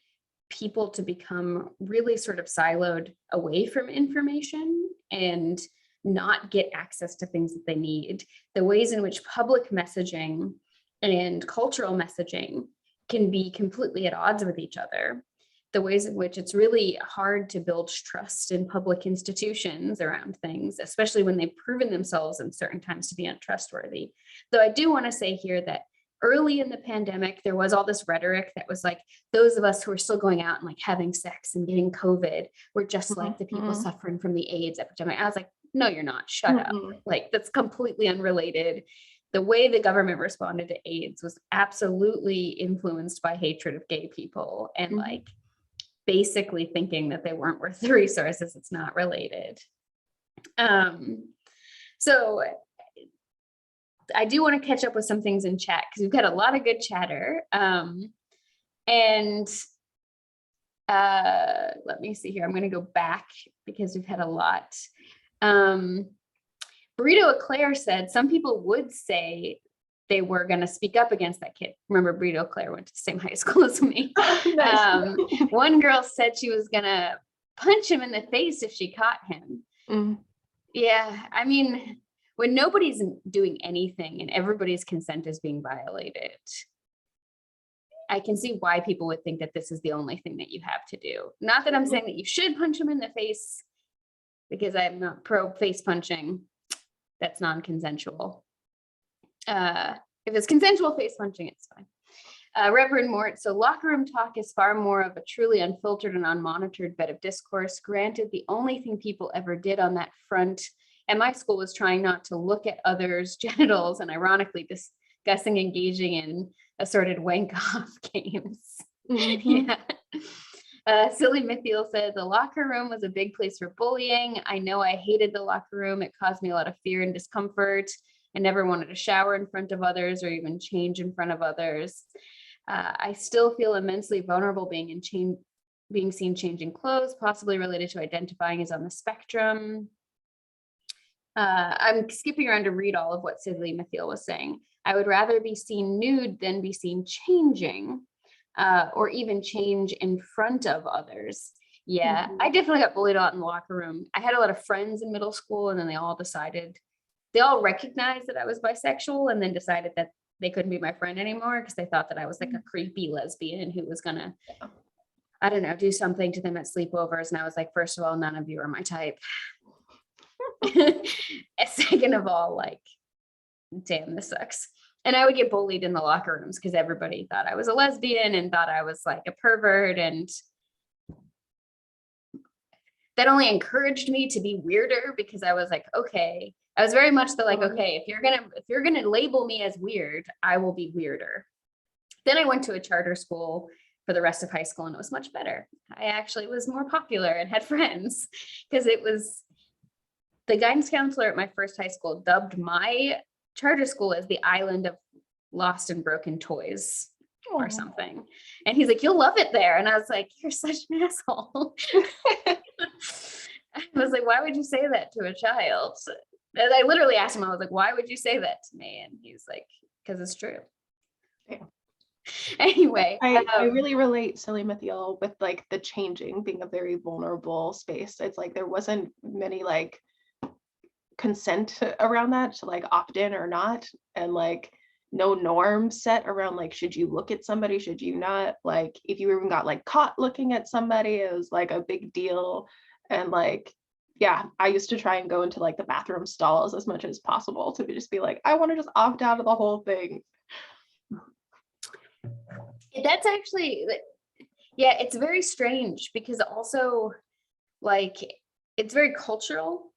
people to become really sort of siloed away from information and not get access to things that they need. The ways in which public messaging and cultural messaging can be completely at odds with each other. The ways in which it's really hard to build trust in public institutions around things, especially when they've proven themselves in certain times to be untrustworthy. Though I do want to say here that early in the pandemic, there was all this rhetoric that was like, those of us who are still going out and like having sex and getting COVID, were just like the people suffering from the AIDS epidemic. I was like, no, you're not. Shut up. Like, that's completely unrelated. The way the government responded to AIDS was absolutely influenced by hatred of gay people and like basically thinking that they weren't worth the resources. It's not related. So I do want to catch up with some things in chat because we've got a lot of good chatter. And let me see here. I'm going to go back because we've had a lot. Burrito Eclair said some people would say they were going to speak up against that kid. Remember, Burrito Eclair went to the same high school as me. Nice. One girl said she was going to punch him in the face if she caught him. Yeah, I mean, when nobody's doing anything and everybody's consent is being violated, I can see why people would think that this is the only thing that you have to do. Not that I'm saying that you should punch him in the face, because I'm not pro face punching. That's non-consensual. If it's consensual face punching, it's fine. Reverend Mort, so locker room talk is far more of a truly unfiltered and unmonitored bed of discourse. Granted, the only thing people ever did on that front at my school was trying not to look at others' genitals and ironically discussing engaging in assorted wank off games. Yeah. Silly Mithiel said the locker room was a big place for bullying. I know I hated the locker room. It caused me a lot of fear and discomfort. I never wanted to shower in front of others or even change in front of others. I still feel immensely vulnerable being seen changing clothes, possibly related to identifying as on the spectrum. I'm skipping around to read all of what Silly Mithiel was saying. I would rather be seen nude than be seen changing. Or even change in front of others. Yeah, I definitely got bullied a lot in the locker room. I had a lot of friends in middle school, and then they all recognized that I was bisexual and then decided that they couldn't be my friend anymore because they thought that I was like a creepy lesbian who was gonna, I don't know, do something to them at sleepovers. And I was like, first of all, none of you are my type. Second of all, like, damn, this sucks. And I would get bullied in the locker rooms because everybody thought I was a lesbian and thought I was like a pervert. And that only encouraged me to be weirder because I was like, okay, I was very much the like, okay, if you're gonna label me as weird, I will be weirder. Then I went to a charter school for the rest of high school and it was much better. I actually was more popular and had friends because it was the guidance counselor at my first high school dubbed my charter school as the island of lost and broken toys or something. And he's like, you'll love it there. And I was like, you're such an asshole. I was like, why would you say that to a child? And I literally asked him, I was like, why would you say that to me? And he's like, because it's true. Yeah. Anyway, I really relate, Silly Mithiel, with like the changing being a very vulnerable space. It's like there wasn't many like consent around that to like opt in or not, and like no norm set around like should you look at somebody, should you not, like if you even got like caught looking at somebody, it was like a big deal. And like, yeah, I used to try and go into like the bathroom stalls as much as possible to just be like, I want to just opt out of the whole thing. That's actually, yeah, it's very strange because also like it's very cultural.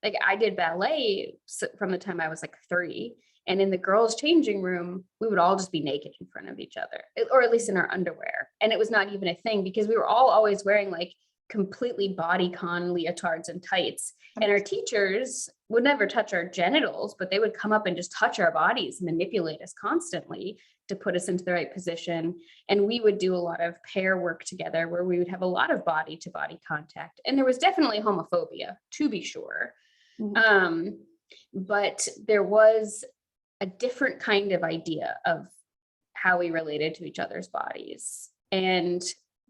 Like I did ballet from the time I was like 3, and in the girls' changing room, we would all just be naked in front of each other, or at least in our underwear. And it was not even a thing because we were all always wearing like completely bodycon leotards and tights. And our teachers would never touch our genitals, but they would come up and just touch our bodies, manipulate us constantly to put us into the right position. And we would do a lot of pair work together where we would have a lot of body to body contact. And there was definitely homophobia, to be sure. But there was a different kind of idea of how we related to each other's bodies. And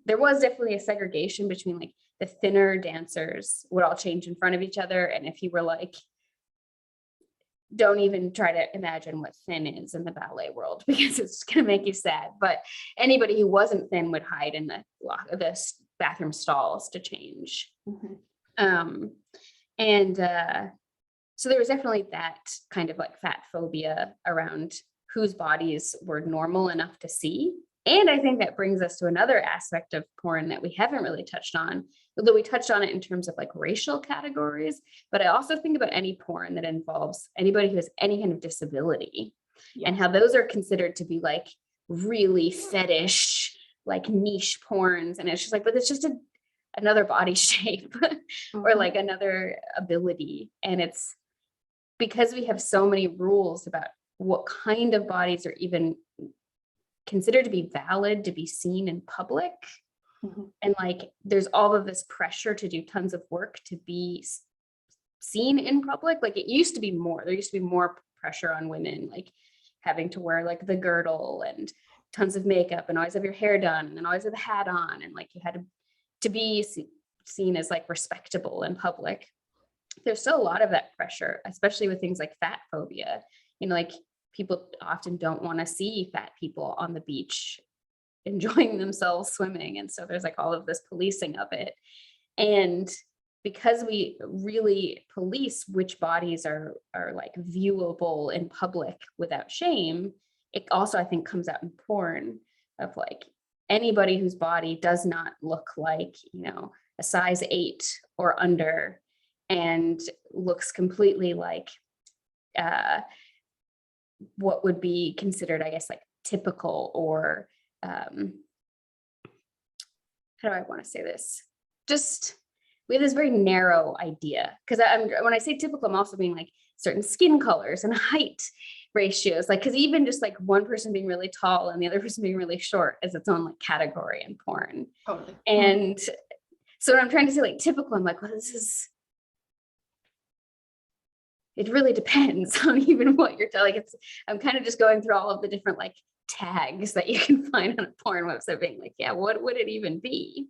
there was definitely a segregation between like the thinner dancers would all change in front of each other. And if you were like, don't even try to imagine what thin is in the ballet world because it's going to make you sad. But anybody who wasn't thin would hide in the bathroom stalls to change. So there was definitely that kind of like fat phobia around whose bodies were normal enough to see. And I think that brings us to another aspect of porn that we haven't really touched on, although we touched on it in terms of like racial categories. But I also think about any porn that involves anybody who has any kind of disability, and how those are considered to be like really fetish, like niche porns. And it's just like, but it's just another body shape or like another ability. And it's because we have so many rules about what kind of bodies are even considered to be valid to be seen in public. And like there's all of this pressure to do tons of work to be seen in public. Like it used to be more, there used to be more pressure on women, like having to wear like the girdle and tons of makeup and always have your hair done and always have the hat on, and like you had to be seen as like respectable in public. There's still a lot of that pressure, especially with things like fat phobia. You know, like people often don't want to see fat people on the beach enjoying themselves swimming. And so there's like all of this policing of it. And because we really police which bodies are like viewable in public without shame, it also, I think, comes out in porn of like anybody whose body does not look like, you know, a size 8 or under and looks completely like what would be considered, I guess, like typical or how do I want to say this? Just, we have this very narrow idea, because when I say typical, I'm also being like certain skin colors and height ratios, like, because even just like one person being really tall and the other person being really short is its own like category in porn. Totally. And so when I'm trying to say like typical, I'm like, well, it really depends on even what you're telling. I'm kind of just going through all of the different like tags that you can find on a porn website, being like, yeah, what would it even be?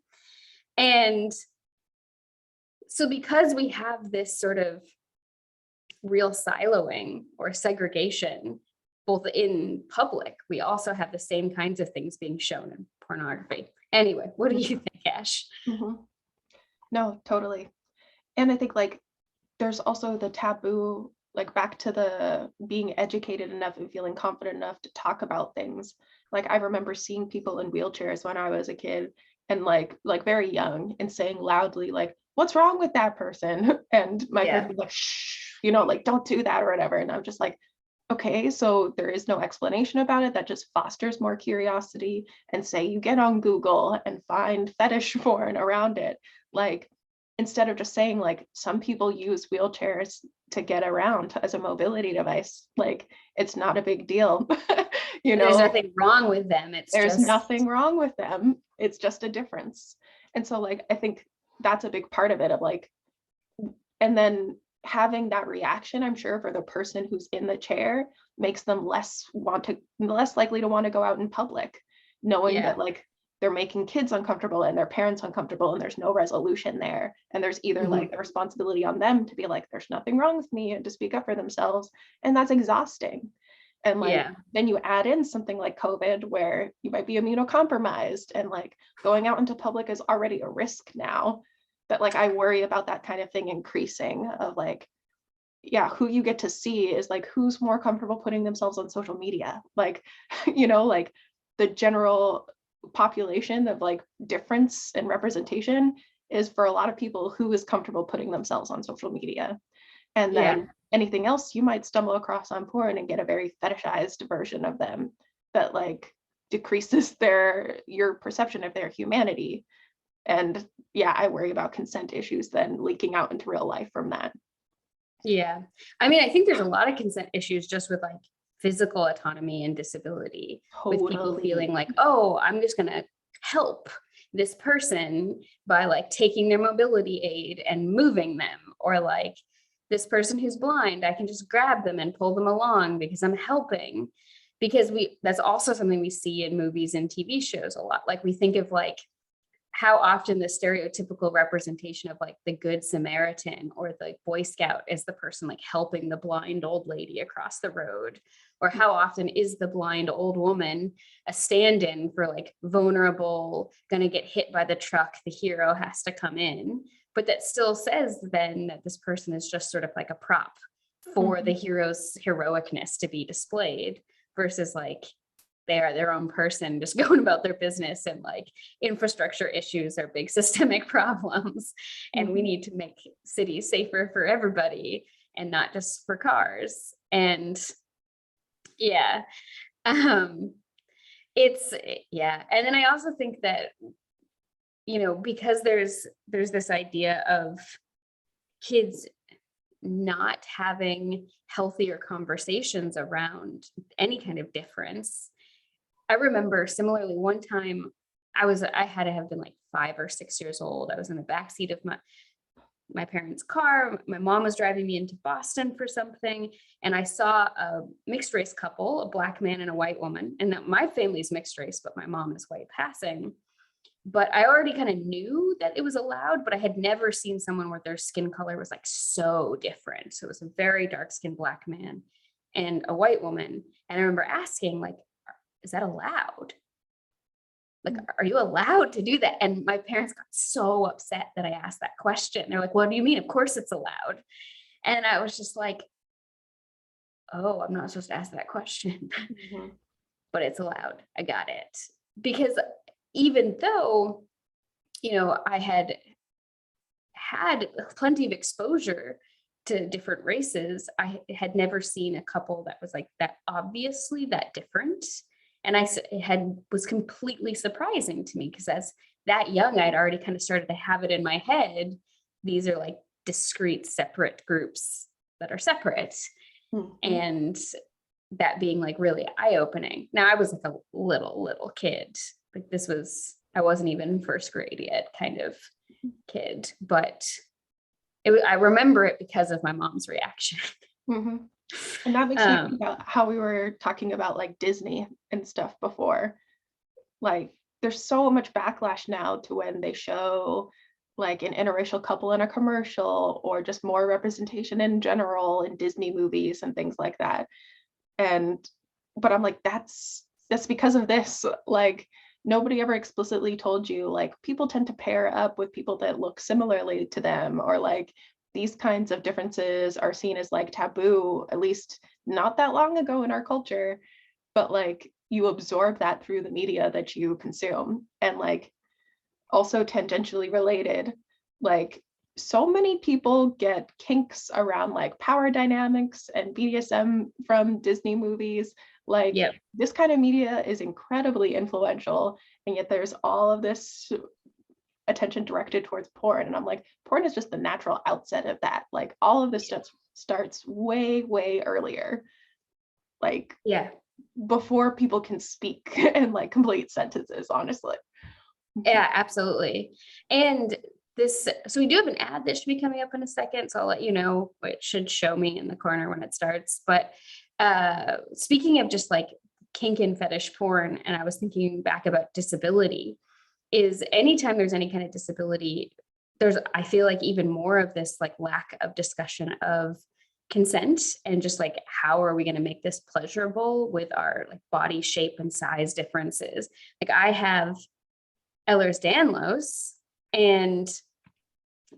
And so because we have this sort of real siloing or segregation, both in public, we also have the same kinds of things being shown in pornography. Anyway, what do you think, Ash? No, totally. And I think like there's also the taboo, like back to the being educated enough and feeling confident enough to talk about things. Like I remember seeing people in wheelchairs when I was a kid and like very young and saying loudly, like, what's wrong with that person? And my parents would be like, shh, like, don't do that or whatever. And I'm just like, okay, so there is no explanation about it. That just fosters more curiosity. And say you get on Google and find fetish porn around it. Like, instead of just saying like some people use wheelchairs to get around as a mobility device, like it's not a big deal. There's nothing wrong with them. There's nothing wrong with them. It's just a difference. And so like I think that's a big part of it, of like, and then having that reaction, I'm sure, for the person who's in the chair makes them less likely to want to go out in public, knowing that like they're making kids uncomfortable and their parents uncomfortable and there's no resolution there. And there's either like the responsibility on them to be like, there's nothing wrong with me, and to speak up for themselves. And that's exhausting. And like, then you add in something like COVID, where you might be immunocompromised, and like going out into public is already a risk now. That like, I worry about that kind of thing increasing, of like, who you get to see is like, who's more comfortable putting themselves on social media. Like, like the general population of like difference and representation is for a lot of people who is comfortable putting themselves on social media. And then anything else you might stumble across on porn and get a very fetishized version of them that like decreases your perception of their humanity. And I worry about consent issues then leaking out into real life from that. Yeah. I mean, I think there's a lot of consent issues just with like physical autonomy and disability, with people feeling like, oh, I'm just going to help this person by like taking their mobility aid and moving them, or like this person who's blind, I can just grab them and pull them along because I'm helping. Because that's also something we see in movies and TV shows a lot. Like we think of like how often the stereotypical representation of like the Good Samaritan or the Boy Scout is the person like helping the blind old lady across the road, or how often is the blind old woman a stand-in for like vulnerable, gonna get hit by the truck, the hero has to come in. But that still says then that this person is just sort of like a prop for the hero's heroicness to be displayed, versus like they are their own person just going about their business, and like infrastructure issues are big systemic problems, and we need to make cities safer for everybody and not just for cars. And it's and then I also think that because there's this idea of kids not having healthier conversations around any kind of difference. I remember similarly one time I had to have been like 5 or 6 years old. I was in the backseat of my parents' car. My mom was driving me into Boston for something, and I saw a mixed race couple, a Black man and a white woman. And that my family's mixed race, but my mom is white passing. But I already kind of knew that it was allowed, but I had never seen someone where their skin color was like so different. So it was a very dark skinned Black man and a white woman. And I remember asking, like, is that allowed? Like, are you allowed to do that? And my parents got so upset that I asked that question. They're like, what do you mean? Of course it's allowed. And I was just like, oh, I'm not supposed to ask that question, but it's allowed. I got it. Because even though, I had plenty of exposure to different races, I had never seen a couple that was like that obviously that different. And it was completely surprising to me because as that young, I'd already kind of started to have it in my head. These are like discrete, separate groups that are separate. Mhm. And that being like really eye-opening. Now I was like a little kid. Like I wasn't even in first grade yet kind of kid, but I remember it because of my mom's reaction. Mhm. And that makes me think about how we were talking about like Disney and stuff before. Like there's so much backlash now to when they show like an interracial couple in a commercial or just more representation in general in Disney movies and things like that. And but I'm like, that's because of this. Like nobody ever explicitly told you like people tend to pair up with people that look similarly to them, or like these kinds of differences are seen as like taboo, at least not that long ago in our culture. But like you absorb that through the media that you consume. And like also tangentially related, like so many people get kinks around like power dynamics and BDSM from Disney movies. Like Yep. this kind of media is incredibly influential, and yet there's all of this attention directed towards porn. And I'm like, porn is just the natural outset of that. Like all of this stuff starts way earlier, like Yeah. before people can speak and like complete sentences, honestly. Yeah, absolutely. And so we do have an ad that should be coming up in a second. So I'll let you know. It should show me in the corner when it starts. But speaking of just like kink and fetish porn, and I was thinking back about disability, is anytime there's any kind of disability, I feel like even more of this like lack of discussion of consent and just like how are we going to make this pleasurable with our like body shape and size differences. Like I have Ehlers-Danlos, and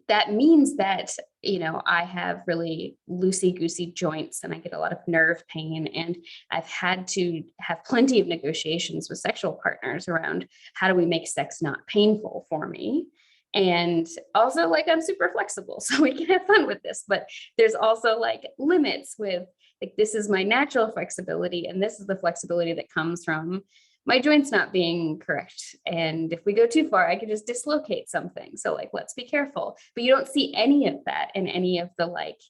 that means that, I have really loosey-goosey joints and I get a lot of nerve pain. And I've had to have plenty of negotiations with sexual partners around how do we make sex not painful for me. And also like I'm super flexible, so we can have fun with this, but there's also like limits with like, this is my natural flexibility. And this is the flexibility that comes from my joints not being correct. And if we go too far, I could just dislocate something. So like, let's be careful. But you don't see any of that in any of the like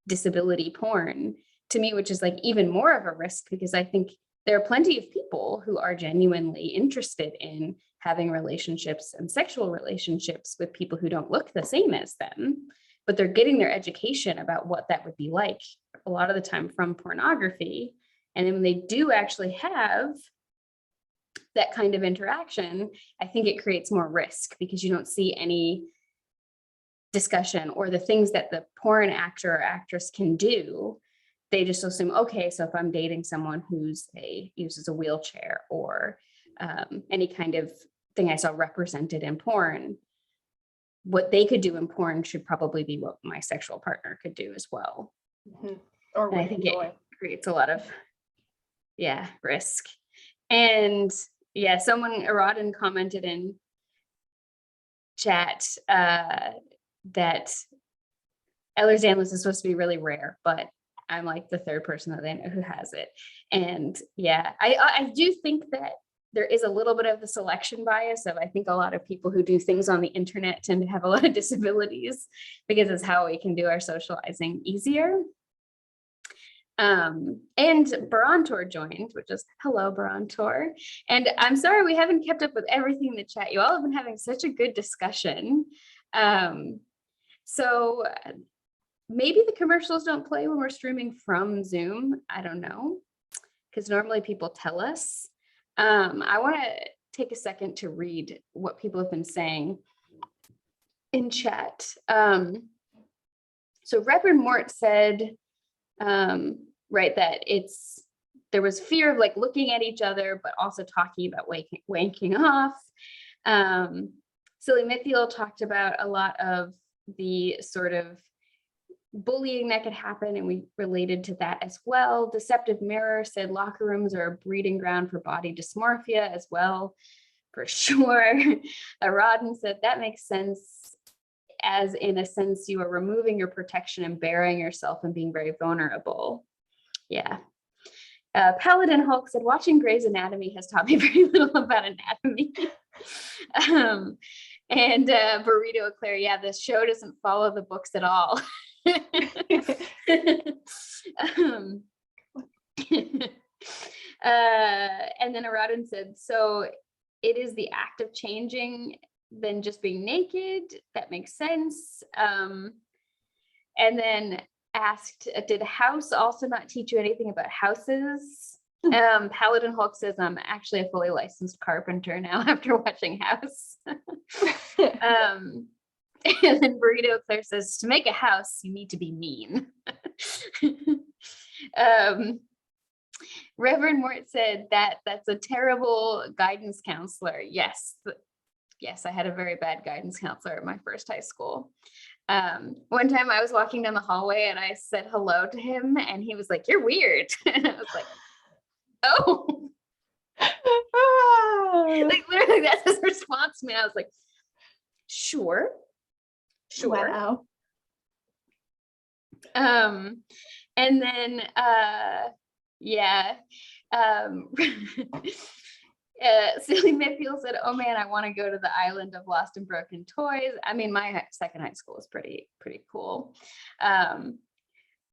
disability porn to me, which is like even more of a risk, because I think there are plenty of people who are genuinely interested in having relationships and sexual relationships with people who don't look the same as them, but they're getting their education about what that would be like a lot of the time from pornography. And then when they do actually have that kind of interaction, I think it creates more risk because you don't see any discussion or the things that the porn actor or actress can do. They just assume, okay, so if I'm dating someone uses a wheelchair or any kind of thing I saw represented in porn, what they could do in porn should probably be what my sexual partner could do as well. Mm-hmm. Or and I think it creates a lot of risk. And yeah, someone, Aradin, commented in chat that Ehlers-Danlos is supposed to be really rare, but I'm like the third person that they know who has it. And yeah, I do think that there is a little bit of the selection bias of, I think a lot of people who do things on the internet tend to have a lot of disabilities because it's how we can do our socializing easier. And Barantor joined, which is hello, Barantor. And I'm sorry we haven't kept up with everything in the chat. You all have been having such a good discussion. So maybe the commercials don't play when we're streaming from Zoom. I don't know, because normally people tell us. I want to take a second to read what people have been saying in chat. So Reverend Mort said, right, that there was fear of like looking at each other, but also talking about wanking off. Silly Mithiel talked about a lot of the sort of bullying that could happen, and we related to that as well. Deceptive Mirror said locker rooms are a breeding ground for body dysmorphia as well, for sure. Aradin said that makes sense, as in a sense you are removing your protection and burying yourself and being very vulnerable. Yeah. Paladin Hulk said, watching Grey's Anatomy has taught me very little about anatomy. And Burrito Eclair, yeah, this show doesn't follow the books at all. And then Aradin said, so it is the act of changing than just being naked. That makes sense. And then asked, did House also not teach you anything about houses? Paladin Hulk says, I'm actually a fully licensed carpenter now after watching House. And then Burrito Claire says, to make a house, you need to be mean. Reverend Mort said that's a terrible guidance counselor. Yes, I had a very bad guidance counselor at my first high school. One time I was walking down the hallway and I said hello to him and he was like, you're weird. And I was like, oh. Like literally that's his response to me. I was like, sure. Wow. And then Silly Mayfield said, oh man, I want to go to the island of lost and broken toys. I mean, my second high school was pretty cool.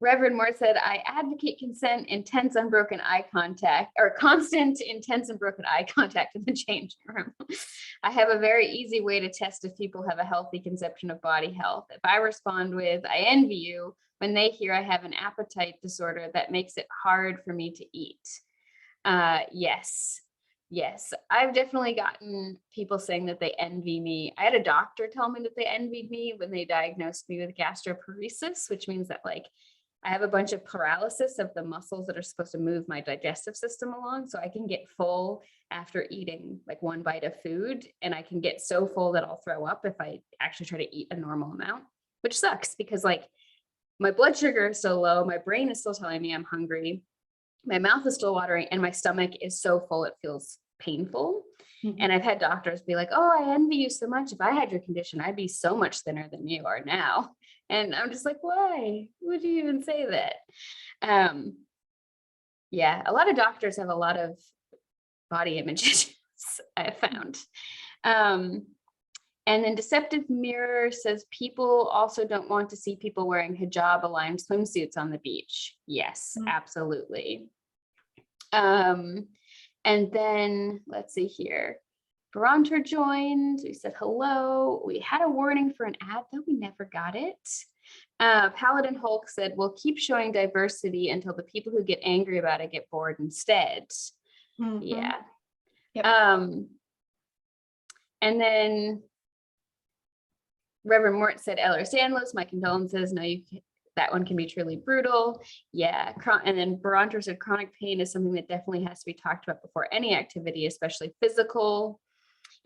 Reverend Moore said, I advocate consent, intense unbroken eye contact, or constant intense unbroken eye contact in the changing room. I have a very easy way to test if people have a healthy conception of body health. If I respond with, I envy you, when they hear I have an appetite disorder, that makes it hard for me to eat. Yes, I've definitely gotten people saying that they envy me. I had a doctor tell me that they envied me when they diagnosed me with gastroparesis, which means that like I have a bunch of paralysis of the muscles that are supposed to move my digestive system along. So I can get full after eating like one bite of food, and I can get so full that I'll throw up if I actually try to eat a normal amount, which sucks because like my blood sugar is so low, my brain is still telling me I'm hungry, my mouth is still watering, and my stomach is so full it feels painful. Mm-hmm. And I've had doctors be like, oh, I envy you so much. If I had your condition, I'd be so much thinner than you are now. And I'm just like, why would you even say that? Yeah, a lot of doctors have a lot of body image issues, I have found. And then Deceptive Mirror says people also don't want to see people wearing hijab aligned swimsuits on the beach. Yes, absolutely. And then let's see here. Bronter joined. We said hello. We had a warning for an ad, though we never got it. Paladin Hulk said, we'll keep showing diversity until the people who get angry about it get bored instead. Mm-hmm. Yeah. Yep. And then Reverend Mort said, Eller Sandlos, my condolences. No, that one can be truly brutal. Yeah. And then Bronter said, chronic pain is something that definitely has to be talked about before any activity, especially physical.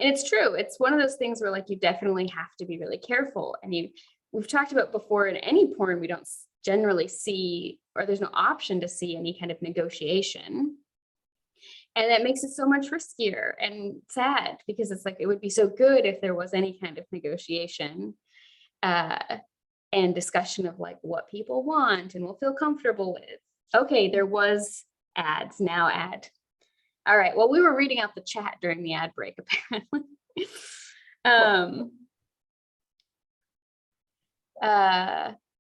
And it's true. It's one of those things where like you definitely have to be really careful. And we've talked about before, in any porn, we don't generally see, or there's no option to see any kind of negotiation. And that makes it so much riskier and sad, because it's like, it would be so good if there was any kind of negotiation and discussion of like what people want and will feel comfortable with. Okay, there was ads, now ad. All right, well, we were reading out the chat during the ad break, apparently.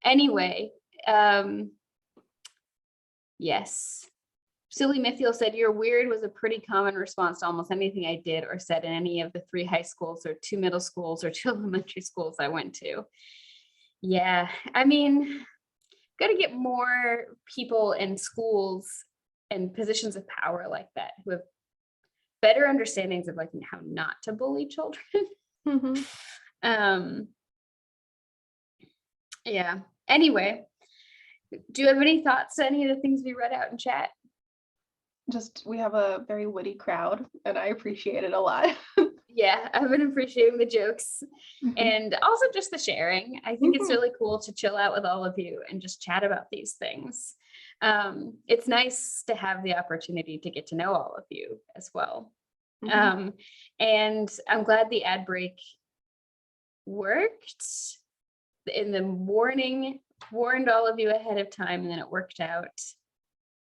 Anyway, yes. Silly Mithiel said, you're weird was a pretty common response to almost anything I did or said in any of the 3 high schools or 2 middle schools or 2 elementary schools I went to. Yeah, I mean, got to get more people in schools and positions of power like that who have better understandings of like how not to bully children. Mm-hmm. Yeah. Anyway, do you have any thoughts to any of the things we read out in chat? Just, we have a very witty crowd and I appreciate it a lot. Yeah, I've been appreciating the jokes and also just the sharing. I think it's really cool to chill out with all of you and just chat about these things. It's nice to have the opportunity to get to know all of you as well. And I'm glad the ad break worked. In the warned all of you ahead of time, and then it worked out.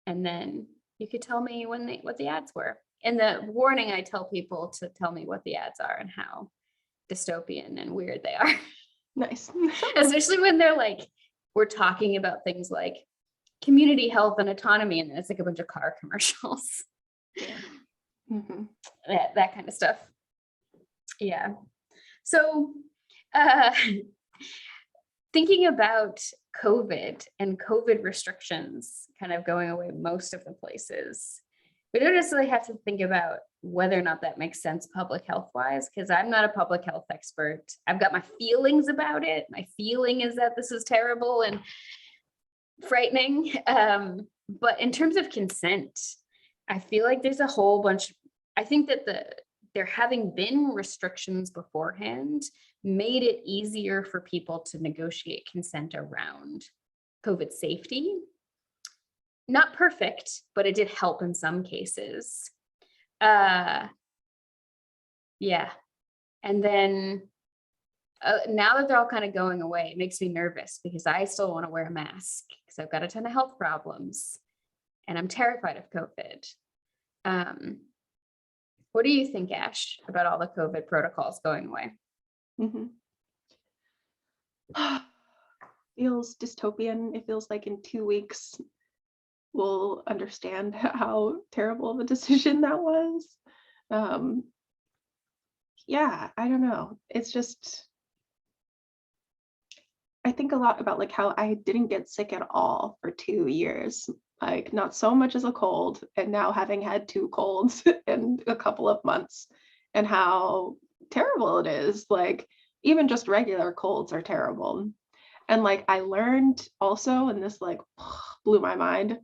And then you could tell me what the ads were. In the warning, I tell people to tell me what the ads are and how dystopian and weird they are. Nice. Especially when they're like, we're talking about things like community health and autonomy, and then it's like a bunch of car commercials. Yeah. Mm-hmm. That kind of stuff. Yeah. So thinking about COVID and COVID restrictions kind of going away most of the places, we don't necessarily have to think about whether or not that makes sense public health wise, because I'm not a public health expert. I've got my feelings about it. My feeling is that this is terrible and frightening. But in terms of consent, I feel like there's a whole bunch. I think that there having been restrictions beforehand made it easier for people to negotiate consent around COVID safety. Not perfect, but it did help in some cases. Yeah. And then now that they're all kind of going away, it makes me nervous because I still want to wear a mask because I've got a ton of health problems and I'm terrified of COVID. What do you think, Ash, about all the COVID protocols going away? Mm-hmm. Feels dystopian. It feels like in 2 weeks we'll understand how terrible of a decision that was. Yeah, I don't know. It's just, I think a lot about like how I didn't get sick at all for 2 years, like not so much as a cold, and now having had 2 colds in a couple of months, and how terrible it is. Like even just regular colds are terrible. And like I learned also, and this like blew my mind,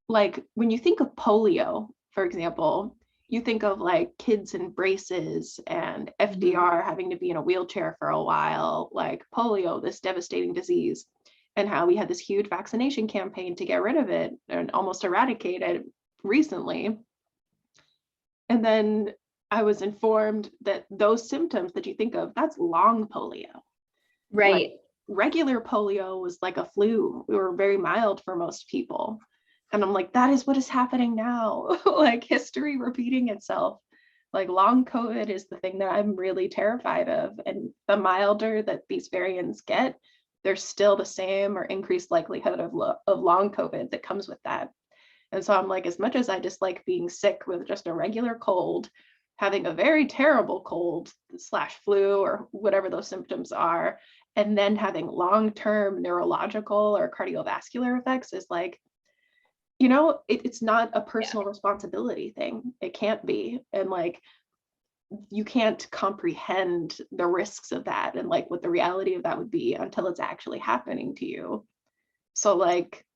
like when you think of polio, for example, you think of like kids in braces and FDR having to be in a wheelchair for a while, like polio, this devastating disease, and how we had this huge vaccination campaign to get rid of it and almost eradicate it recently. And then I was informed that those symptoms that you think of, that's long polio. Right. Like regular polio was like a flu. We were very mild for most people. And I'm like, that is what is happening now. Like history repeating itself. Like long COVID is the thing that I'm really terrified of. And the milder that these variants get, there's still the same or increased likelihood of long COVID that comes with that. And so I'm like, as much as I dislike being sick with just a regular cold, having a very terrible cold / flu or whatever those symptoms are, and then having long-term neurological or cardiovascular effects is like, you know, it's not a personal responsibility thing. It can't be. And like, you can't comprehend the risks of that and like what the reality of that would be until it's actually happening to you. So like,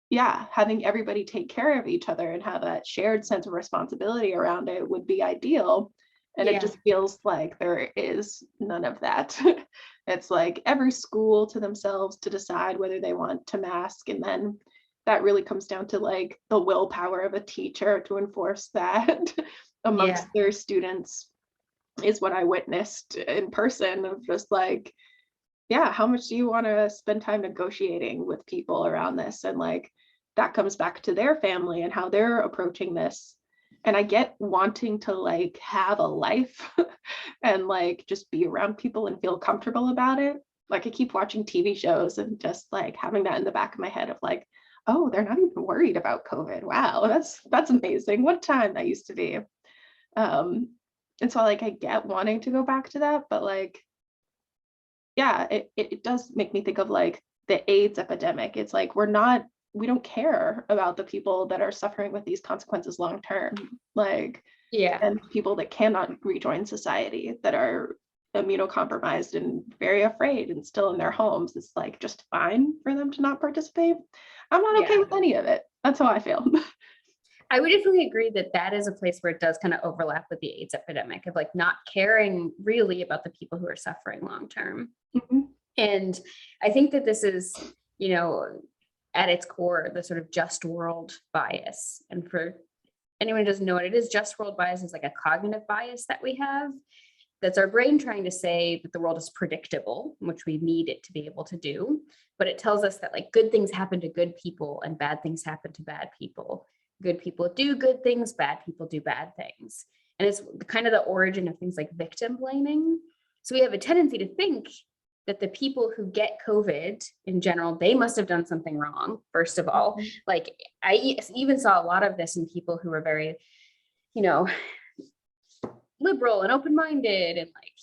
yeah, having everybody take care of each other and have that shared sense of responsibility around it would be ideal. And it just feels like there is none of that. It's like every school to themselves to decide whether they want to mask. And then that really comes down to like the willpower of a teacher to enforce that amongst their students is what I witnessed in person of just like, yeah, how much do you want to spend time negotiating with people around this? And like, that comes back to their family and how they're approaching this. And I get wanting to like have a life and like just be around people and feel comfortable about it. Like I keep watching TV shows and just like having that in the back of my head of like, oh, they're not even worried about COVID. Wow, that's amazing. What time that used to be. And so like I get wanting to go back to that, but like, yeah, it does make me think of like the AIDS epidemic. It's like we don't care about the people that are suffering with these consequences long term. Like, and people that cannot rejoin society, that are immunocompromised and very afraid and still in their homes. It's like just fine for them to not participate. I'm not okay with any of it. That's how I feel. I would definitely agree that that is a place where it does kind of overlap with the AIDS epidemic of like not caring really about the people who are suffering long term. Mm-hmm. And I think that this is, you know, at its core, the sort of just world bias. And for anyone who doesn't know what it is, just world bias is like a cognitive bias that we have. That's our brain trying to say that the world is predictable, which we need it to be able to do. But it tells us that like good things happen to good people and bad things happen to bad people. good people do good things, bad people do bad things. And it's kind of the origin of things like victim blaming. So we have a tendency to think that the people who get COVID in general, they must have done something wrong, first of all. Like I even saw a lot of this in people who were very, you know, liberal and open-minded and like,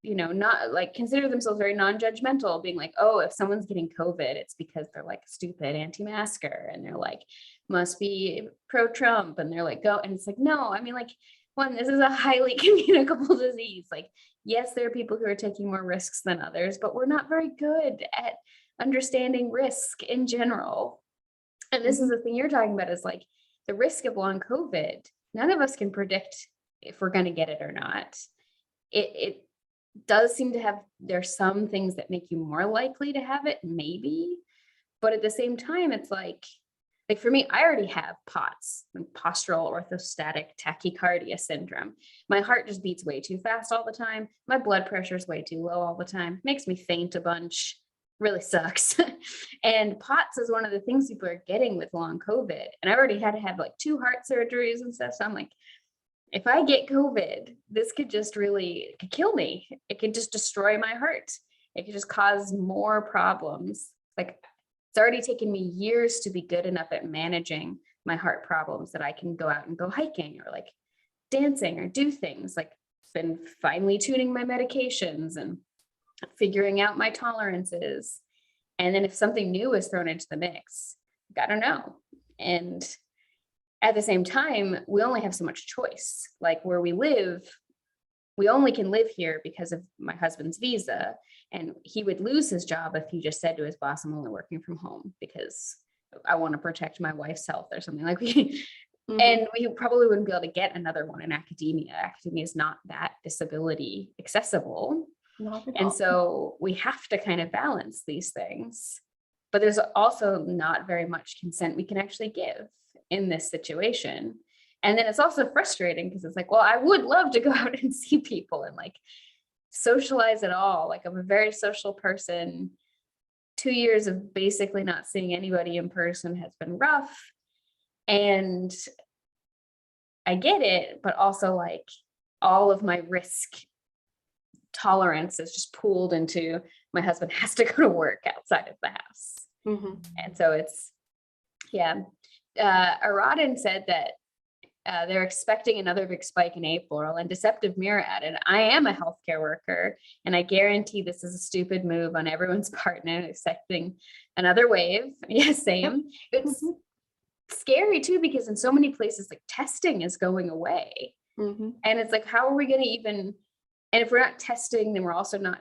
you know, not like consider themselves very non-judgmental, being like, oh, if someone's getting COVID, it's because they're like stupid anti-masker and they're like, must be pro-Trump. And they're like, go. And it's like, no, I mean, like, one, this is a highly communicable disease. Like, yes, there are people who are taking more risks than others, but we're not very good at understanding risk in general. And this is the thing you're talking about, is like the risk of long COVID. None of us can predict if we're going to get it or not. It does seem to have, there's some things that make you more likely to have it, maybe, but at the same time, it's like for me, I already have POTS, postural orthostatic tachycardia syndrome. My heart just beats way too fast all the time. My blood pressure is way too low all the time. Makes me faint a bunch. Really sucks. And POTS is one of the things people are getting with long COVID. And I already had to have like 2 heart surgeries and stuff. So I'm like, if I get COVID, this could just really, it could kill me. It could just destroy my heart. It could just cause more problems. Like, it's already taken me years to be good enough at managing my heart problems that I can go out and go hiking or like dancing or do things. Like, been finely tuning my medications and figuring out my tolerances. And then if something new is thrown into the mix, I don't know. And at the same time, we only have so much choice. Like where we live, we only can live here because of my husband's visa. And he would lose his job if he just said to his boss, I'm only working from home because I want to protect my wife's health or something like that. And we probably wouldn't be able to get another one in academia. Academia is not that disability accessible. And so we have to kind of balance these things. But there's also not very much consent we can actually give in this situation. And then it's also frustrating because it's like, well, I would love to go out and see people and like socialize at all. Like, I'm a very social person. 2 years of basically not seeing anybody in person has been rough. And I get it, but also like all of my risk tolerance is just pooled into my husband has to go to work outside of the house. And so it's, yeah. Aradin said that they're expecting another big spike in April, and Deceptive Mirror added, I am a healthcare worker, and I guarantee this is a stupid move on everyone's part and expecting another wave. Yeah, same. It's scary too, because in so many places, like testing is going away. And it's like, how are we going to even, and if we're not testing, then we're also not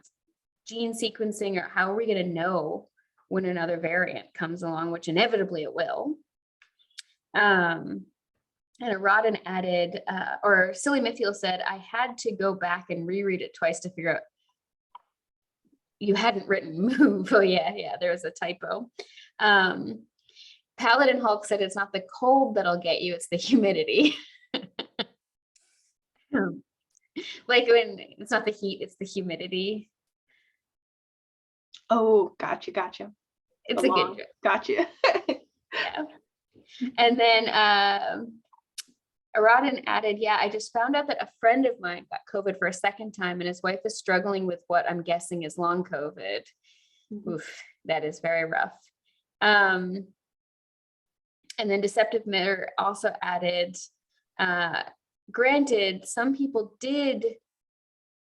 gene sequencing, or how are we going to know when another variant comes along, which inevitably it will. And Rodden added, or Silly Mithiel said, I had to go back and reread it twice to figure out you hadn't written move. Oh yeah, there was a typo. Paladin Hulk said, it's not the cold that'll get you, it's the humidity. Like when it's not the heat, it's the humidity. Oh, gotcha. It's a good joke. Gotcha. Yeah. And then Aradin added, yeah, I just found out that a friend of mine got COVID for a second time, and his wife is struggling with what I'm guessing is long COVID. Oof, that is very rough. And then Deceptive Mirror also added, granted, some people did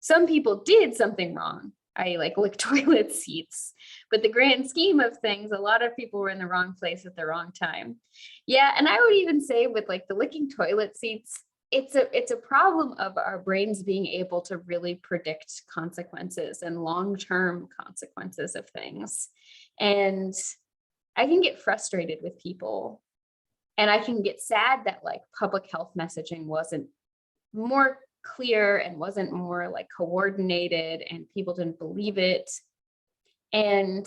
something wrong. I like lick toilet seats, but the grand scheme of things, a lot of people were in the wrong place at the wrong time. Yeah, and I would even say with like the licking toilet seats, it's a problem of our brains being able to really predict consequences and long-term consequences of things. And I can get frustrated with people, and I can get sad that like public health messaging wasn't more clear and wasn't more like coordinated, and people didn't believe it. And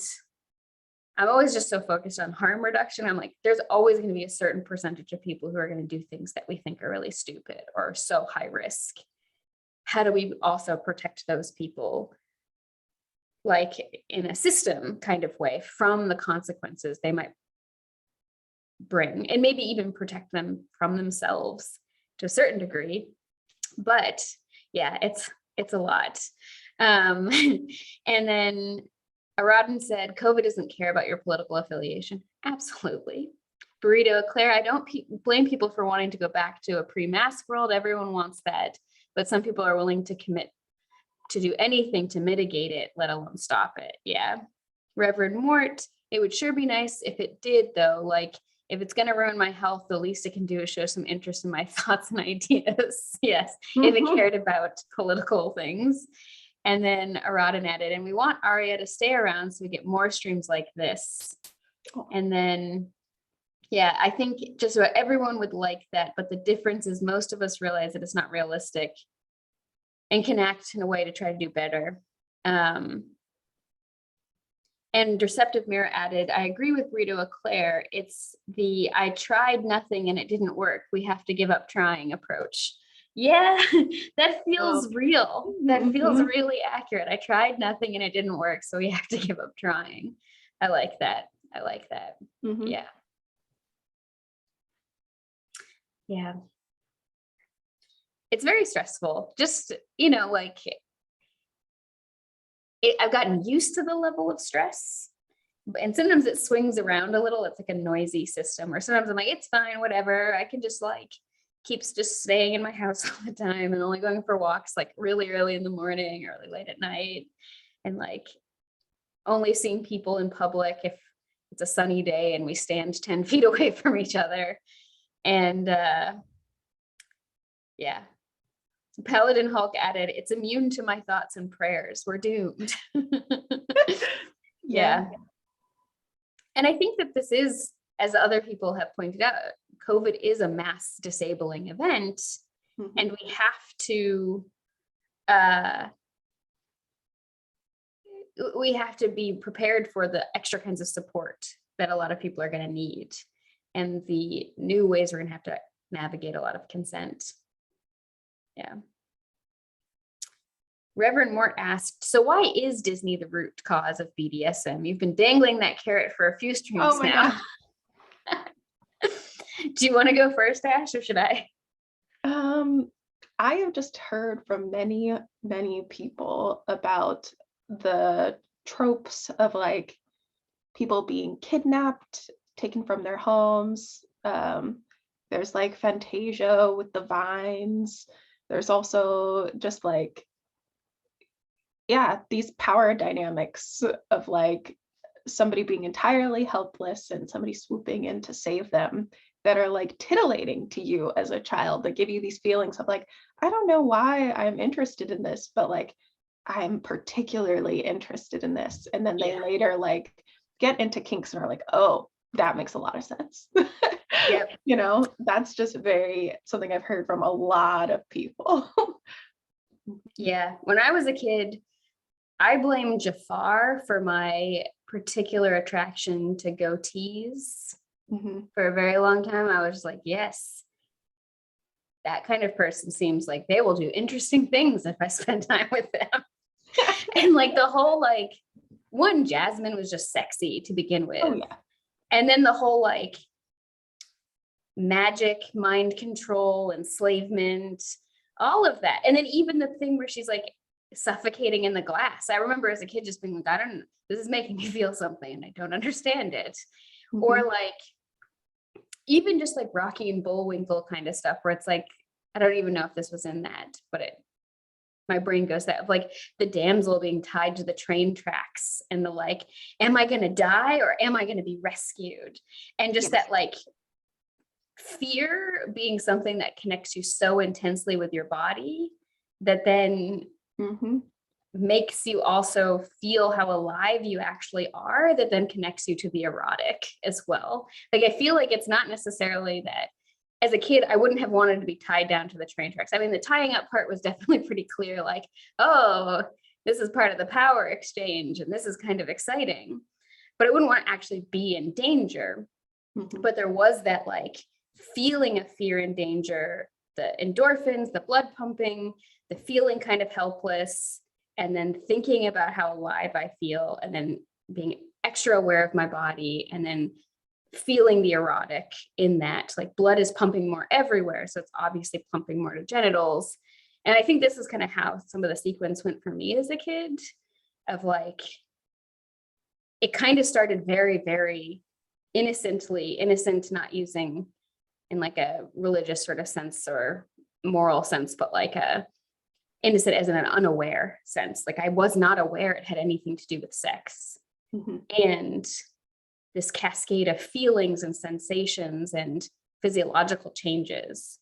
I'm always just so focused on harm reduction. I'm like, there's always going to be a certain percentage of people who are going to do things that we think are really stupid or so high risk. How do we also protect those people, like in a system kind of way, from the consequences they might bring, and maybe even protect them from themselves to a certain degree. But yeah, it's a lot. And then Aradin said, COVID doesn't care about your political affiliation. Absolutely. Burrito, Claire, I don't blame people for wanting to go back to a pre-mask world. Everyone wants that, but some people are willing to commit to do anything to mitigate it, let alone stop it. Yeah. Reverend Mort, it would sure be nice if it did, though. Like, if it's going to ruin my health, the least it can do is show some interest in my thoughts and ideas. Yes, if it cared about political things. And then Aradin added, and we want Arya to stay around so we get more streams like this. And then, yeah, I think just about everyone would like that. But the difference is most of us realize that it's not realistic and can act in a way to try to do better. And Receptive Mirror added, I agree with Rito Eclair. It's the I tried nothing and it didn't work. We have to give up trying approach. Yeah, that feels real. That feels really accurate. I tried nothing and it didn't work, so we have to give up trying. I like that. I like that. Yeah. Yeah. It's very stressful. Just, like, I've gotten used to the level of stress, and sometimes it swings around a little. It's like a noisy system, or sometimes I'm like, it's fine, whatever. I can just keeps just staying in my house all the time and only going for walks like really early in the morning, or really late at night, and like only seeing people in public if it's a sunny day and we stand 10 feet away from each other. And yeah. Paladin Hulk added, it's immune to my thoughts and prayers. We're doomed. Yeah. And I think that this is, as other people have pointed out, COVID is a mass disabling event. And we have to be prepared for the extra kinds of support that a lot of people are going to need, and the new ways we're going to have to navigate a lot of consent. Yeah. Reverend Mort asked, so why is Disney the root cause of BDSM? You've been dangling that carrot for a few streams now. Do you want to go first, Ash, or should I? I have just heard from many, many people about the tropes of like people being kidnapped, taken from their homes. There's like Fantasia with the vines. There's also just like, these power dynamics of like somebody being entirely helpless and somebody swooping in to save them, that are like titillating to you as a child, that give you these feelings of like, I don't know why I'm interested in this, but like I'm particularly interested in this. And then they later like get into kinks and are like, oh, that makes a lot of sense. Yep. That's just something I've heard from a lot of people. Yeah. When I was a kid, I blamed Jafar for my particular attraction to goatees. For a very long time. I was like, yes, that kind of person seems like they will do interesting things if I spend time with them. And like the whole like, one, Jasmine was just sexy to begin with. And then the whole like magic, mind control, enslavement, all of that. And then even the thing where she's like suffocating in the glass. I remember as a kid just being like, this is making me feel something and I don't understand it. Or like, even just like Rocky and Bullwinkle kind of stuff, where it's like, I don't even know if this was in that, but my brain goes that, like the damsel being tied to the train tracks and the like, am I going to die or am I going to be rescued? And just that like fear being something that connects you so intensely with your body that then makes you also feel how alive you actually are, that then connects you to the erotic as well. Like, I feel like it's not necessarily that as a kid, I wouldn't have wanted to be tied down to the train tracks. I mean, the tying up part was definitely pretty clear, like, oh, this is part of the power exchange and this is kind of exciting, but I wouldn't want to actually be in danger. But there was that like feeling of fear and danger, the endorphins, the blood pumping, the feeling kind of helpless, and then thinking about how alive I feel, and then being extra aware of my body, and then feeling the erotic in that, like blood is pumping more everywhere. So it's obviously pumping more to genitals. And I think this is kind of how some of the sequence went for me as a kid, of like, it kind of started very, very innocent, not using in like a religious sort of sense or moral sense, but like a innocent as in an unaware sense. Like I was not aware it had anything to do with sex. Mm-hmm. And this cascade of feelings and sensations and physiological changes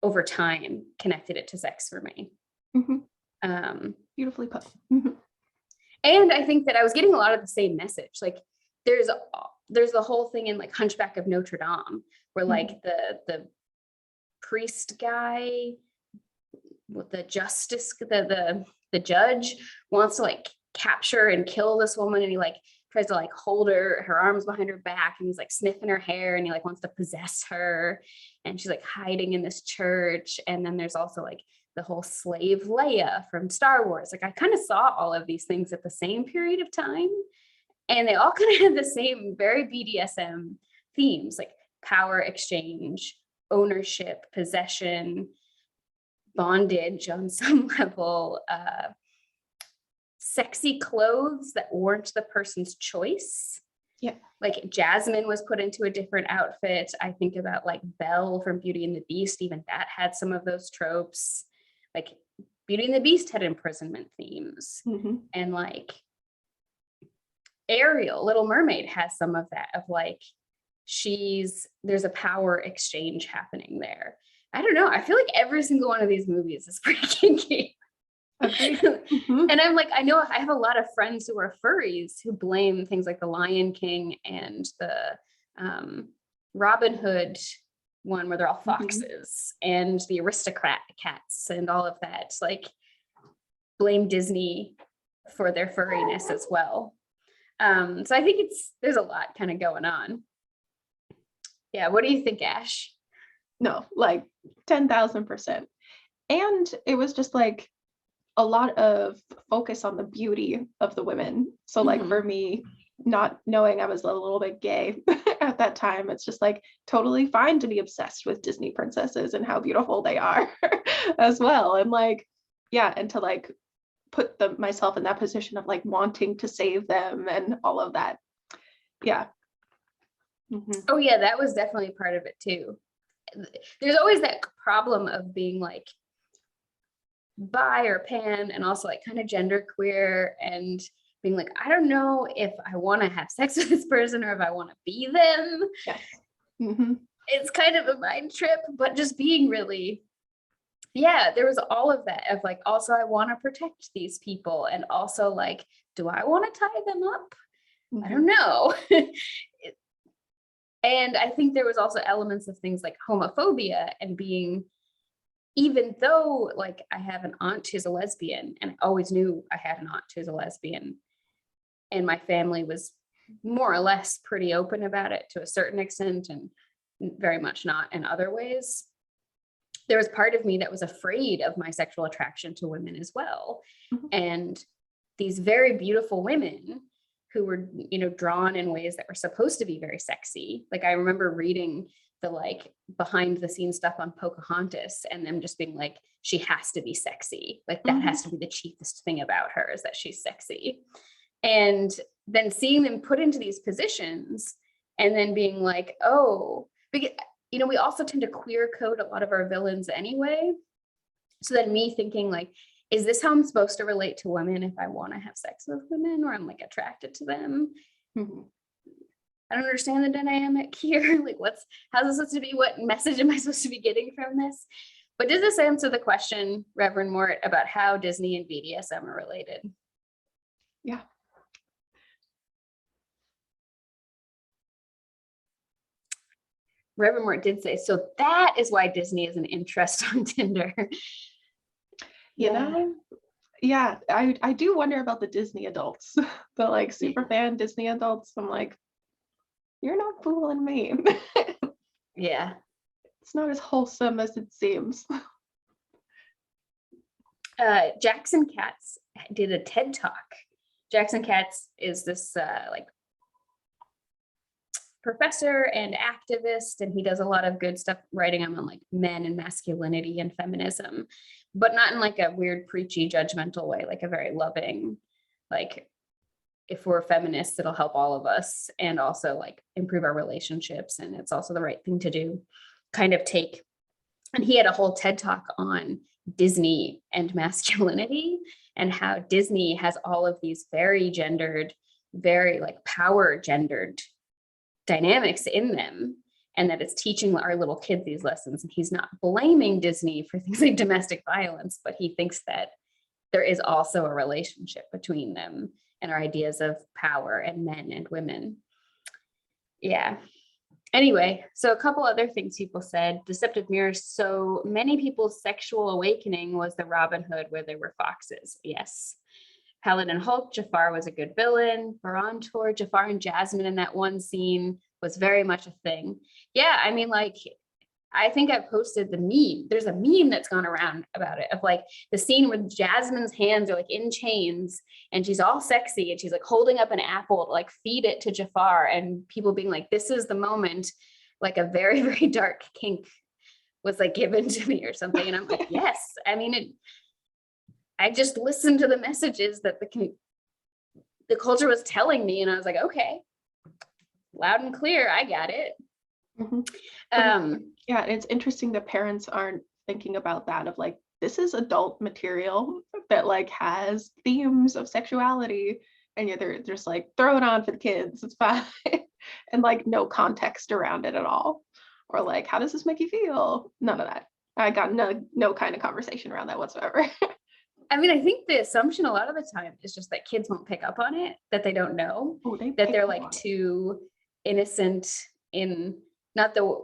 over time connected it to sex for me. Mm-hmm. Beautifully put. Mm-hmm. And I think that I was getting a lot of the same message. Like there's the whole thing in like Hunchback of Notre Dame, where like the priest guy with the justice, the judge wants to like capture and kill this woman, and he like tries to like hold her arms behind her back, and he's like sniffing her hair, and he like wants to possess her, and she's like hiding in this church. And then there's also like the whole slave Leia from Star Wars. Like I kind of saw all of these things at the same period of time, and they all kind of had the same very BDSM themes, like power exchange, ownership, possession, bondage on some level, sexy clothes that weren't the person's choice. Yeah. Like Jasmine was put into a different outfit. I think about like Belle from Beauty and the Beast, even that had some of those tropes. Like Beauty and the Beast had imprisonment themes. Mm-hmm. And like Ariel, Little Mermaid, has some of that, of like there's a power exchange happening there. I don't know. I feel like every single one of these movies is pretty kinky. Agreed. Mm-hmm. And I'm like, I know I have a lot of friends who are furries who blame things like the Lion King and the Robin Hood one where they're all foxes, and the aristocrat cats and all of that. Like blame Disney for their furriness as well. So I think there's a lot kind of going on. Yeah. What do you think, Ash? No, like 10,000%. And it was just like a lot of focus on the beauty of the women. So like for me, not knowing I was a little bit gay at that time, it's just like totally fine to be obsessed with Disney princesses and how beautiful they are as well. And like, yeah, and to like put myself in that position of like wanting to save them and all of that. Yeah. Mm-hmm. Oh yeah, that was definitely part of it too. There's always that problem of being like bi or pan, and also like kind of gender queer, and being like, I don't know if I want to have sex with this person or if I want to be them. Yes. Mm-hmm. It's kind of a mind trip, but just being really, yeah, there was all of that of like, also I want to protect these people, and also like, do I want to tie them up? I don't know. And I think there was also elements of things like homophobia, and being, even though like I have an aunt who's a lesbian, and I always knew I had an aunt who's a lesbian, and my family was more or less pretty open about it to a certain extent, and very much not in other ways. There was part of me that was afraid of my sexual attraction to women as well. And these very beautiful women who were, drawn in ways that were supposed to be very sexy. Like I remember reading the like behind the scenes stuff on Pocahontas, and them just being like, she has to be sexy. Like that has to be the chiefest thing about her, is that she's sexy. And then seeing them put into these positions, and then being like, oh, because, we also tend to queer code a lot of our villains anyway. So then me thinking like, is this how I'm supposed to relate to women if I want to have sex with women, or I'm like attracted to them? I don't understand the dynamic here. Like how's this supposed to be? What message am I supposed to be getting from this? But does this answer the question, Reverend Mort, about how Disney and BDSM are related? Yeah. Reverend Mort did say, so that is why Disney is an interest on Tinder. Yeah, I do wonder about the Disney adults, the like super fan Disney adults. I'm like, you're not fooling me. Yeah. It's not as wholesome as it seems. Jackson Katz did a TED Talk. Jackson Katz is this like professor and activist, and he does a lot of good stuff writing on like men and masculinity and feminism, but not in like a weird, preachy, judgmental way, like a very loving, like, if we're feminists, it'll help all of us and also like improve our relationships. And it's also the right thing to do kind of take. And he had a whole TED talk on Disney and masculinity and how Disney has all of these very gendered, very like power gendered dynamics in them, and that it's teaching our little kids these lessons. And he's not blaming Disney for things like domestic violence, but he thinks that there is also a relationship between them and our ideas of power and men and women. Yeah. Anyway, so a couple other things people said. Deceptive mirrors. So many people's sexual awakening was the Robin Hood where there were foxes. Yes. Paladin Hulk, Jafar was a good villain. Barantor, Jafar and Jasmine in that one scene was very much a thing. Yeah, I mean, like, I think I posted the meme. There's a meme that's gone around about it of like the scene where Jasmine's hands are like in chains and she's all sexy and she's like holding up an apple to like feed it to Jafar, and people being like, this is the moment, like a very, very dark kink was like given to me or something. And I'm like, yes. I mean, I just listened to the messages that the culture was telling me, and I was like, okay, loud and clear, I got it. Yeah, it's interesting that parents aren't thinking about that of like, this is adult material that like has themes of sexuality, and they're just like, throw it on for the kids, it's fine. And like no context around it at all, or like, how does this make you feel? None of that. I got no kind of conversation around that whatsoever. I mean, I think the assumption a lot of the time is just that kids won't pick up on it, that they don't know, that they're like too innocent in, not the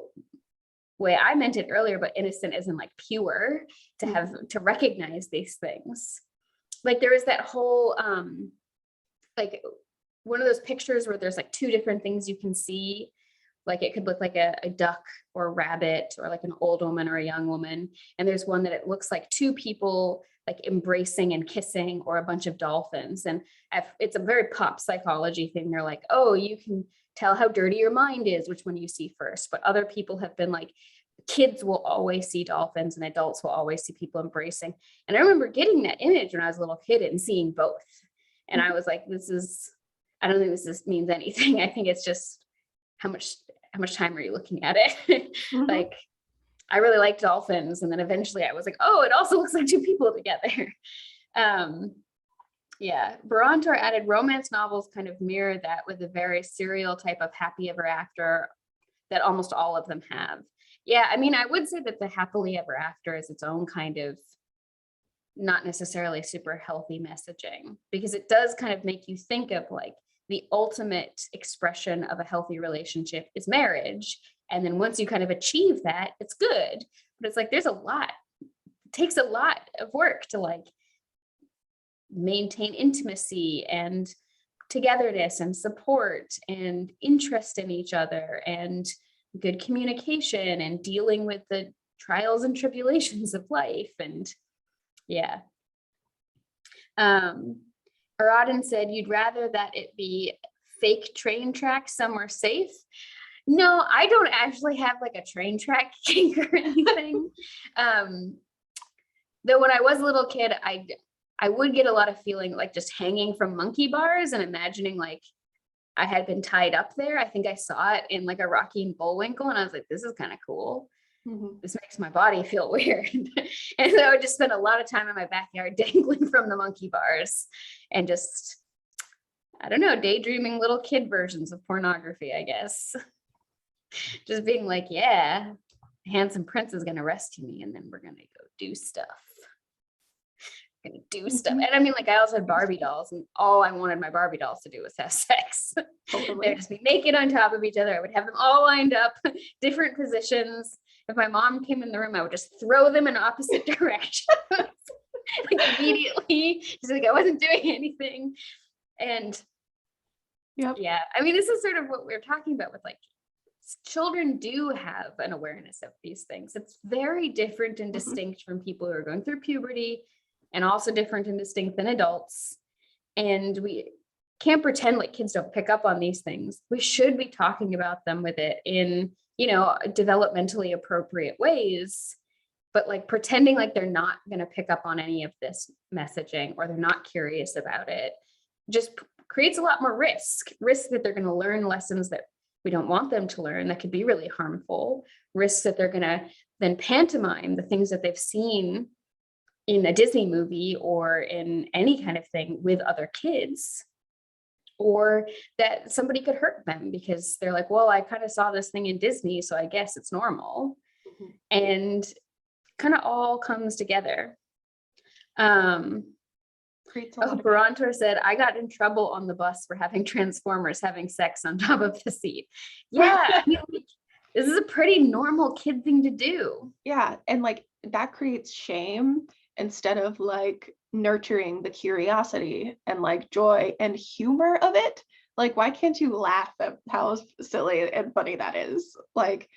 way I meant it earlier, but innocent isn't like pure to have to recognize these things. Like there is that whole like one of those pictures where there's like two different things you can see. Like it could look like a duck or a rabbit or like an old woman or a young woman. And there's one that it looks like two people like embracing and kissing, or a bunch of dolphins. And it's a very pop psychology thing. They're like, oh, you can tell how dirty your mind is, which one you see first. But other people have been like, kids will always see dolphins and adults will always see people embracing. And I remember getting that image when I was a little kid and seeing both. And I was like, I don't think this means anything. I think it's just how much time are you looking at it? Like, I really liked dolphins. And then eventually I was like, oh, it also looks like two people together. Yeah, Barantor added romance novels kind of mirror that with a very serial type of happy ever after that almost all of them have. Yeah, I mean, I would say that the happily ever after is its own kind of not necessarily super healthy messaging, because it does kind of make you think of like the ultimate expression of a healthy relationship is marriage. And then once you kind of achieve that, it's good. But it's like, there's it takes a lot of work to like maintain intimacy and togetherness and support and interest in each other and good communication and dealing with the trials and tribulations of life. And yeah. Aradin said, you'd rather that it be fake train tracks somewhere safe. No, I don't actually have like a train track kink or anything. Though when I was a little kid, I would get a lot of feeling like just hanging from monkey bars and imagining like I had been tied up there. I think I saw it in like a Rocky and Bullwinkle, and I was like, this is kind of cool. This makes my body feel weird. And so I would just spend a lot of time in my backyard dangling from the monkey bars and just, I don't know, daydreaming little kid versions of pornography, I guess. Just being like, yeah, handsome prince is going to rescue me, and then we're going to go do stuff. Gonna do stuff. And I mean, like, I also had Barbie dolls, and all I wanted my Barbie dolls to do was have sex. They'd just be naked on top of each other. I would have them all lined up, different positions. If my mom came in the room, I would just throw them in opposite directions, like immediately. She's like, I wasn't doing anything. And yeah, I mean, this is sort of what we're talking about with like, children do have an awareness of these things. It's very different and distinct from people who are going through puberty, and also different and distinct than adults. And can't pretend like kids don't pick up on these things. We should be talking about them with it in, developmentally appropriate ways, but like pretending like they're not going to pick up on any of this messaging or they're not curious about it just creates a lot more risk that they're going to learn lessons that we don't want them to learn that could be really harmful, risks that they're going to then pantomime the things that they've seen in a Disney movie or in any kind of thing with other kids, or that somebody could hurt them because they're like, well, I kind of saw this thing in Disney, so I guess it's normal. Mm-hmm. And kind of all comes together. Barantor said, I got in trouble on the bus for having Transformers having sex on top of the seat. Yeah, I mean, this is a pretty normal kid thing to do. Yeah, and like that creates shame instead of like nurturing the curiosity and like joy and humor of it. Like, why can't you laugh at how silly and funny that is? Like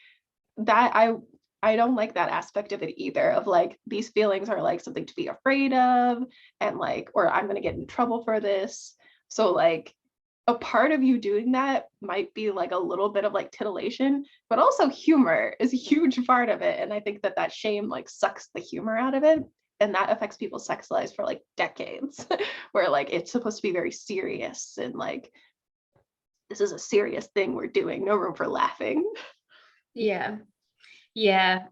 that, I don't like that aspect of it either, of like these feelings are like something to be afraid of and like, or I'm going to get in trouble for this. So like a part of you doing that might be like a little bit of like titillation, but also humor is a huge part of it. And I think that shame like sucks the humor out of it. And that affects people's sex lives for like decades, where like it's supposed to be very serious and like, this is a serious thing we're doing, no room for laughing. Yeah,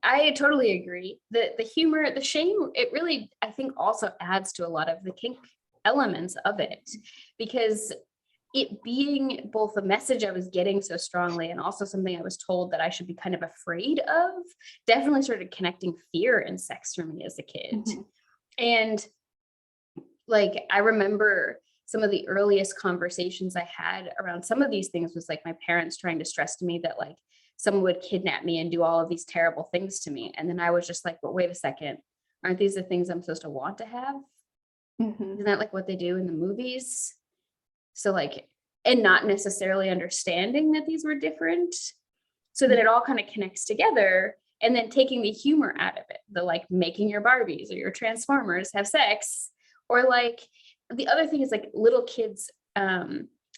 I totally agree. The humor, the shame, it really, I think, also adds to a lot of the kink elements of it, because it being both a message I was getting so strongly and also something I was told that I should be kind of afraid of, definitely started connecting fear and sex for me as a kid. Mm-hmm. And like, I remember some of the earliest conversations I had around some of these things was like my parents trying to stress to me that like someone would kidnap me and do all of these terrible things to me. And then I was just like, but wait a second, aren't these the things I'm supposed to want to have? Mm-hmm. Isn't that like what they do in the movies? So like, and not necessarily understanding that these were different. So that it all kind of connects together, and then taking the humor out of it, the like making your Barbies or your Transformers have sex, or like the other thing is like little kids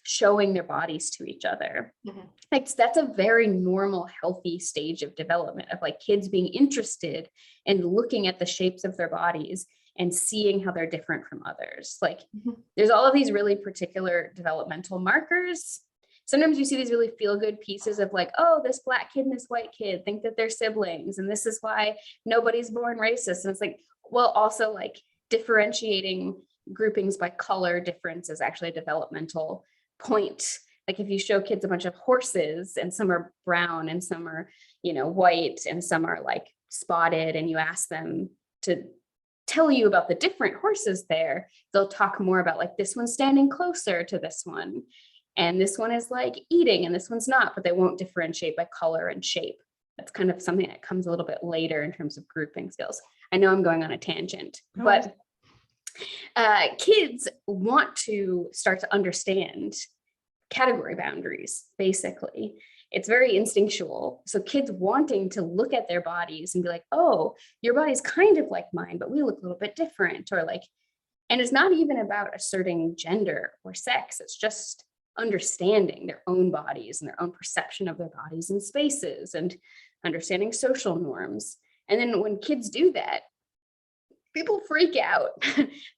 showing their bodies to each other. Mm-hmm. Like that's a very normal, healthy stage of development of like kids being interested in looking at the shapes of their bodies and seeing how they're different from others. Like mm-hmm. There's all of these really particular developmental markers. Sometimes you see these really feel-good pieces of like, oh, this Black kid and this white kid think that they're siblings, and this is why nobody's born racist. And it's like, well, also like differentiating groupings by color difference is actually a developmental point. Like if you show kids a bunch of horses and some are brown and some are, white and some are like spotted, and you ask them to tell you about the different horses there, they'll talk more about like this one's standing closer to this one, and this one is like eating and this one's not, but they won't differentiate by color and shape. That's kind of something that comes a little bit later in terms of grouping skills. I know I'm going on a tangent, but kids want to start to understand category boundaries, basically. It's very instinctual. So kids wanting to look at their bodies and be like, oh, your body's kind of like mine, but we look a little bit different. Or like, and it's not even about asserting gender or sex. It's just understanding their own bodies and their own perception of their bodies and spaces and understanding social norms. And then when kids do that, people freak out,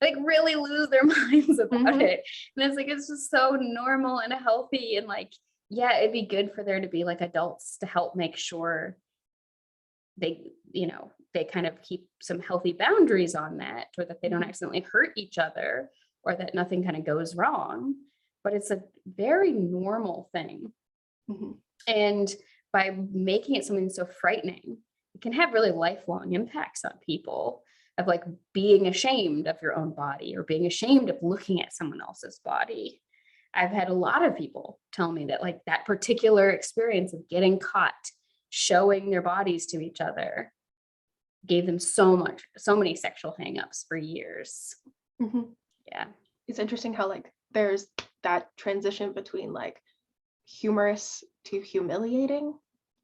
like really lose their minds about mm-hmm. it. And it's like, it's just so normal and healthy. And like, yeah, it'd be good for there to be like adults to help make sure they, they kind of keep some healthy boundaries on that, or that they don't accidentally hurt each other, or that nothing kind of goes wrong. But it's a very normal thing. Mm-hmm. And by making it something so frightening, it can have really lifelong impacts on people, of like being ashamed of your own body or being ashamed of looking at someone else's body. I've had a lot of people tell me that like that particular experience of getting caught showing their bodies to each other gave them so many sexual hangups for years. Mm-hmm. Yeah. It's interesting how like there's that transition between like humorous to humiliating,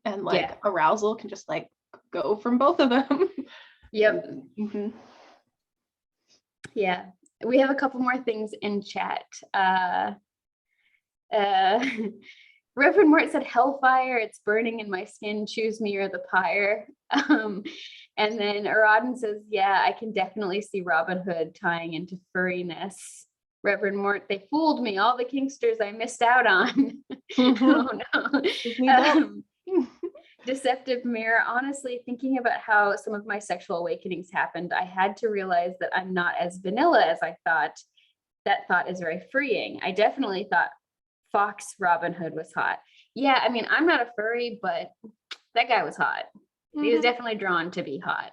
and like arousal can just like go from both of them. Yep. Mm-hmm. Yeah. We have a couple more things in chat. Uh, Reverend Mort said, hellfire, it's burning in my skin, choose me or the pyre. And then Aradin says, yeah, I can definitely see Robin Hood tying into furriness. Reverend Mort, they fooled me, all the kinksters I missed out on. Oh no. Deceptive Mirror, honestly, thinking about how some of my sexual awakenings happened, I had to realize that I'm not as vanilla as I thought. That thought is very freeing. I definitely thought Fox Robin Hood was hot. Yeah, I mean, I'm not a furry, but that guy was hot. He was definitely drawn to be hot.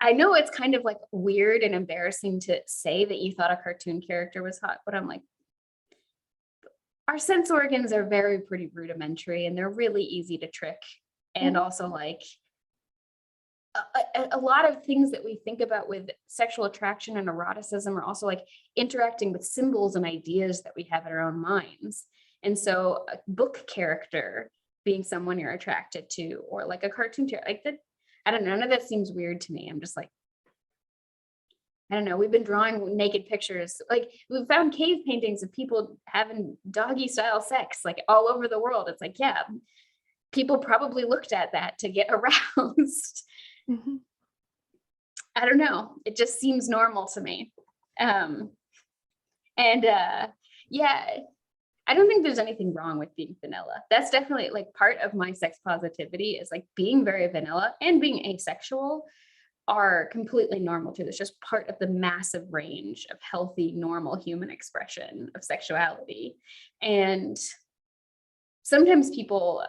I know it's kind of like weird and embarrassing to say that you thought a cartoon character was hot, but I'm like, our sense organs are very pretty rudimentary and they're really easy to trick. And also like a lot of things that we think about with sexual attraction and eroticism are also like interacting with symbols and ideas that we have in our own minds. And so a book character being someone you're attracted to, or like a cartoon character, like that, I don't know, none of that seems weird to me. I'm just like, I don't know, we've been drawing naked pictures. Like we've found cave paintings of people having doggy style sex, like all over the world. It's like, yeah, people probably looked at that to get aroused. I don't know. It just seems normal to me. Yeah, I don't think there's anything wrong with being vanilla. That's definitely like part of my sex positivity is like being very vanilla and being asexual are completely normal too. It's just part of the massive range of healthy, normal human expression of sexuality. And sometimes people,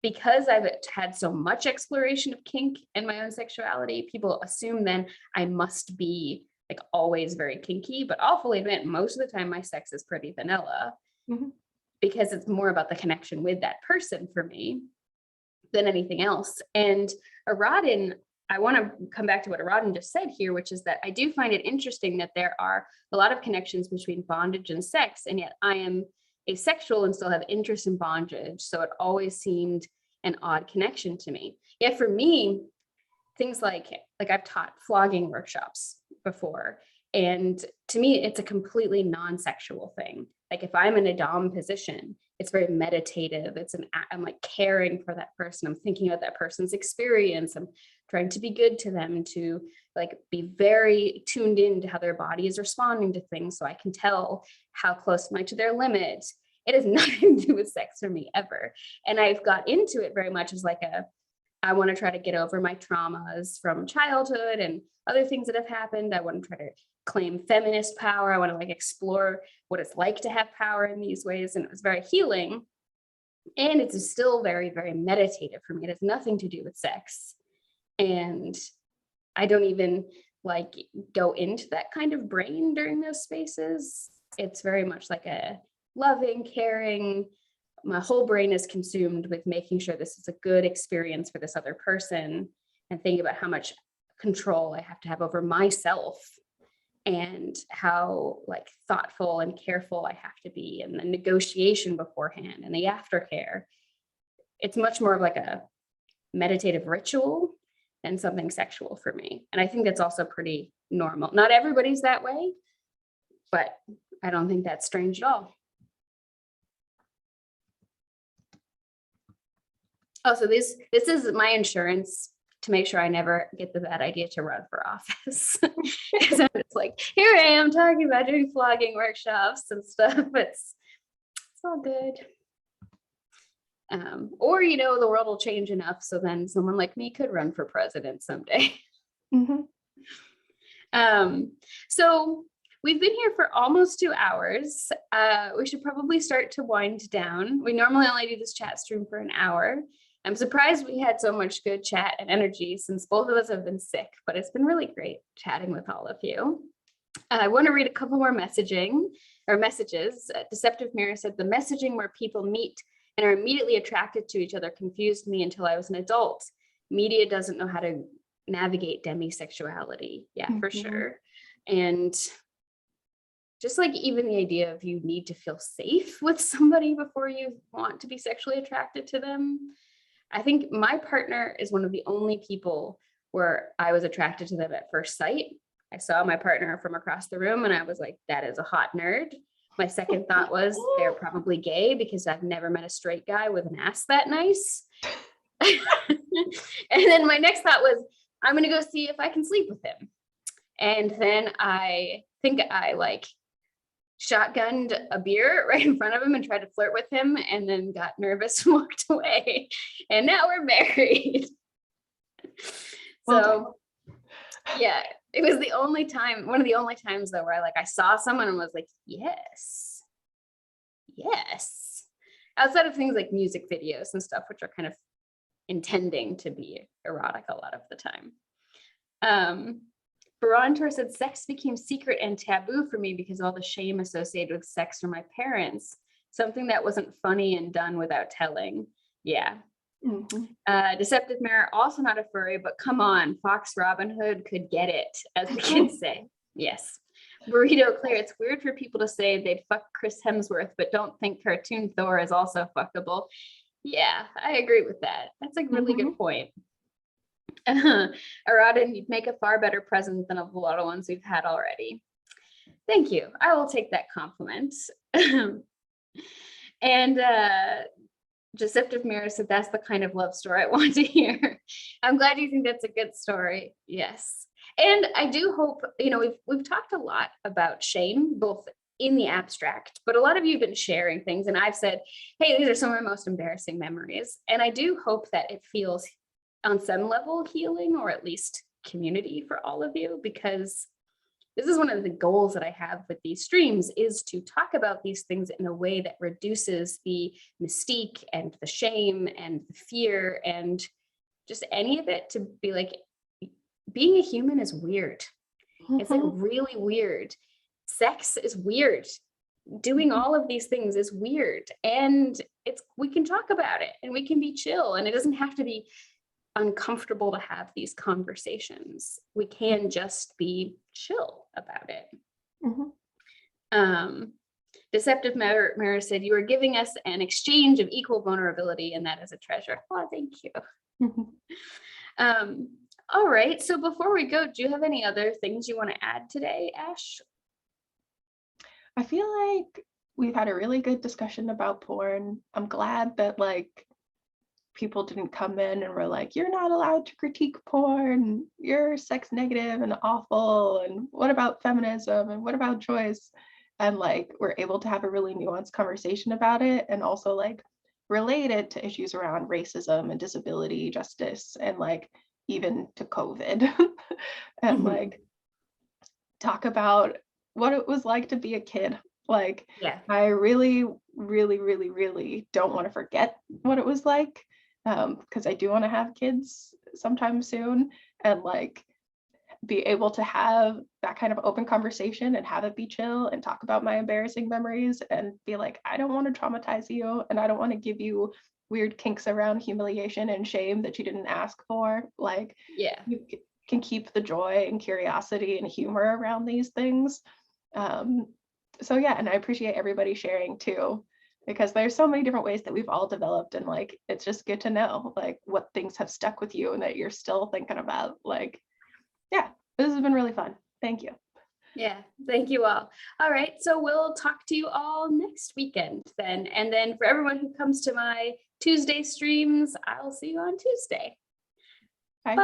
because I've had so much exploration of kink and my own sexuality, people assume then I must be like always very kinky, but I'll fully admit most of the time my sex is pretty vanilla because it's more about the connection with that person for me than anything else. And Aradin, I want to come back to what Aradin just said here, which is that I do find it interesting that there are a lot of connections between bondage and sex, and yet I am asexual and still have interest in bondage. So it always seemed an odd connection to me. Yet for me, things like I've taught flogging workshops before, and to me, it's a completely non-sexual thing. Like if I'm in a dom position, it's very meditative. I'm like caring for that person. I'm thinking about that person's experience. I'm trying to be good to them, to like be very tuned in to how their body is responding to things so I can tell how close am I to their limit. It has nothing to do with sex for me ever. And I've got into it very much as like I want to try to get over my traumas from childhood and other things that have happened. I want to try to claim feminist power. I want to like explore what it's like to have power in these ways. And it was very healing. And it's still very, very meditative for me. It has nothing to do with sex. And I don't even like go into that kind of brain during those spaces. It's very much like a loving, caring, my whole brain is consumed with making sure this is a good experience for this other person and thinking about how much control I have to have over myself and how like thoughtful and careful I have to be, and the negotiation beforehand and the aftercare. It's much more of like a meditative ritual than something sexual for me. And I think that's also pretty normal. Not everybody's that way, but I don't think that's strange at all. Oh, so this is my insurance to make sure I never get the bad idea to run for office. Because I'm just like, here I am talking about doing flogging workshops and stuff. It's all good. Or, you know, the world will change enough so then someone like me could run for president someday. So we've been here for almost 2 hours. We should probably start to wind down. We normally only do this chat stream for an hour. I'm surprised we had so much good chat and energy since both of us have been sick, but it's been really great chatting with all of you. I want to read a couple more messages. Deceptive Mirror said, the messaging where people meet and are immediately attracted to each other confused me until I was an adult. Media doesn't know how to navigate demisexuality. Yeah, for sure. And just like even the idea of you need to feel safe with somebody before you want to be sexually attracted to them. I think my partner is one of the only people where I was attracted to them at first sight. I saw my partner from across the room and I was like, that is a hot nerd. My second thought was they're probably gay because I've never met a straight guy with an ass that nice. And then my next thought was, I'm going to go see if I can sleep with him. And then I think I like shotgunned a beer right in front of him and tried to flirt with him, and then got nervous and walked away. And now we're married. So yeah, it was the only time, one of the only times though, where I saw someone and was like, yes, yes. Outside of things like music videos and stuff, which are kind of intending to be erotic a lot of the time. Barontor said, sex became secret and taboo for me because of all the shame associated with sex from my parents. Something that wasn't funny and done without telling. Yeah. Deceptive Mirror, also not a furry, but come on, Fox Robin Hood could get it, as the kids say. Yes. Burrito Claire, it's weird for people to say they'd fuck Chris Hemsworth, but don't think cartoon Thor is also fuckable. Yeah, I agree with that. That's a really good point. Aradin, you'd make a far better present than a lot of ones we've had already. Thank you. I will take that compliment. And Deceptive Mirror said, that's the kind of love story I want to hear. I'm glad you think that's a good story. Yes. And I do hope, we've talked a lot about shame, both in the abstract, but a lot of you have been sharing things, and I've said, hey, these are some of my most embarrassing memories. And I do hope that it feels on some level healing, or at least community for all of you, because this is one of the goals that I have with these streams, is to talk about these things in a way that reduces the mystique and the shame and the fear and just any of it, to be like, being a human is weird. It's like really weird. Sex is weird. Doing all of these things is weird. And we can talk about it and we can be chill, and it doesn't have to be uncomfortable to have these conversations. We can just be chill about it. Deceptive Mirror said, you are giving us an exchange of equal vulnerability, and that is a treasure. Oh, thank you. All right, so before we go, do you have any other things you want to add today, Ash? I feel like we've had a really good discussion about porn. I'm glad that people didn't come in and were like, you're not allowed to critique porn, you're sex negative and awful, and what about feminism, and what about choice? And we're able to have a really nuanced conversation about it, and also relate it to issues around racism and disability justice, and even to COVID. And talk about what it was like to be a kid. I really, really, really, really don't want to forget what it was like, because I do want to have kids sometime soon, and be able to have that kind of open conversation and have it be chill and talk about my embarrassing memories and be like, I don't want to traumatize you, and I don't want to give you weird kinks around humiliation and shame that you didn't ask for. You can keep the joy and curiosity and humor around these things. So yeah, and I appreciate everybody sharing too, because there's so many different ways that we've all developed, and it's just good to know what things have stuck with you and that you're still thinking about. Yeah, this has been really fun. Thank you. Yeah, thank you all. All right, so we'll talk to you all next weekend then. And then for everyone who comes to my Tuesday streams, I'll see you on Tuesday. Bye.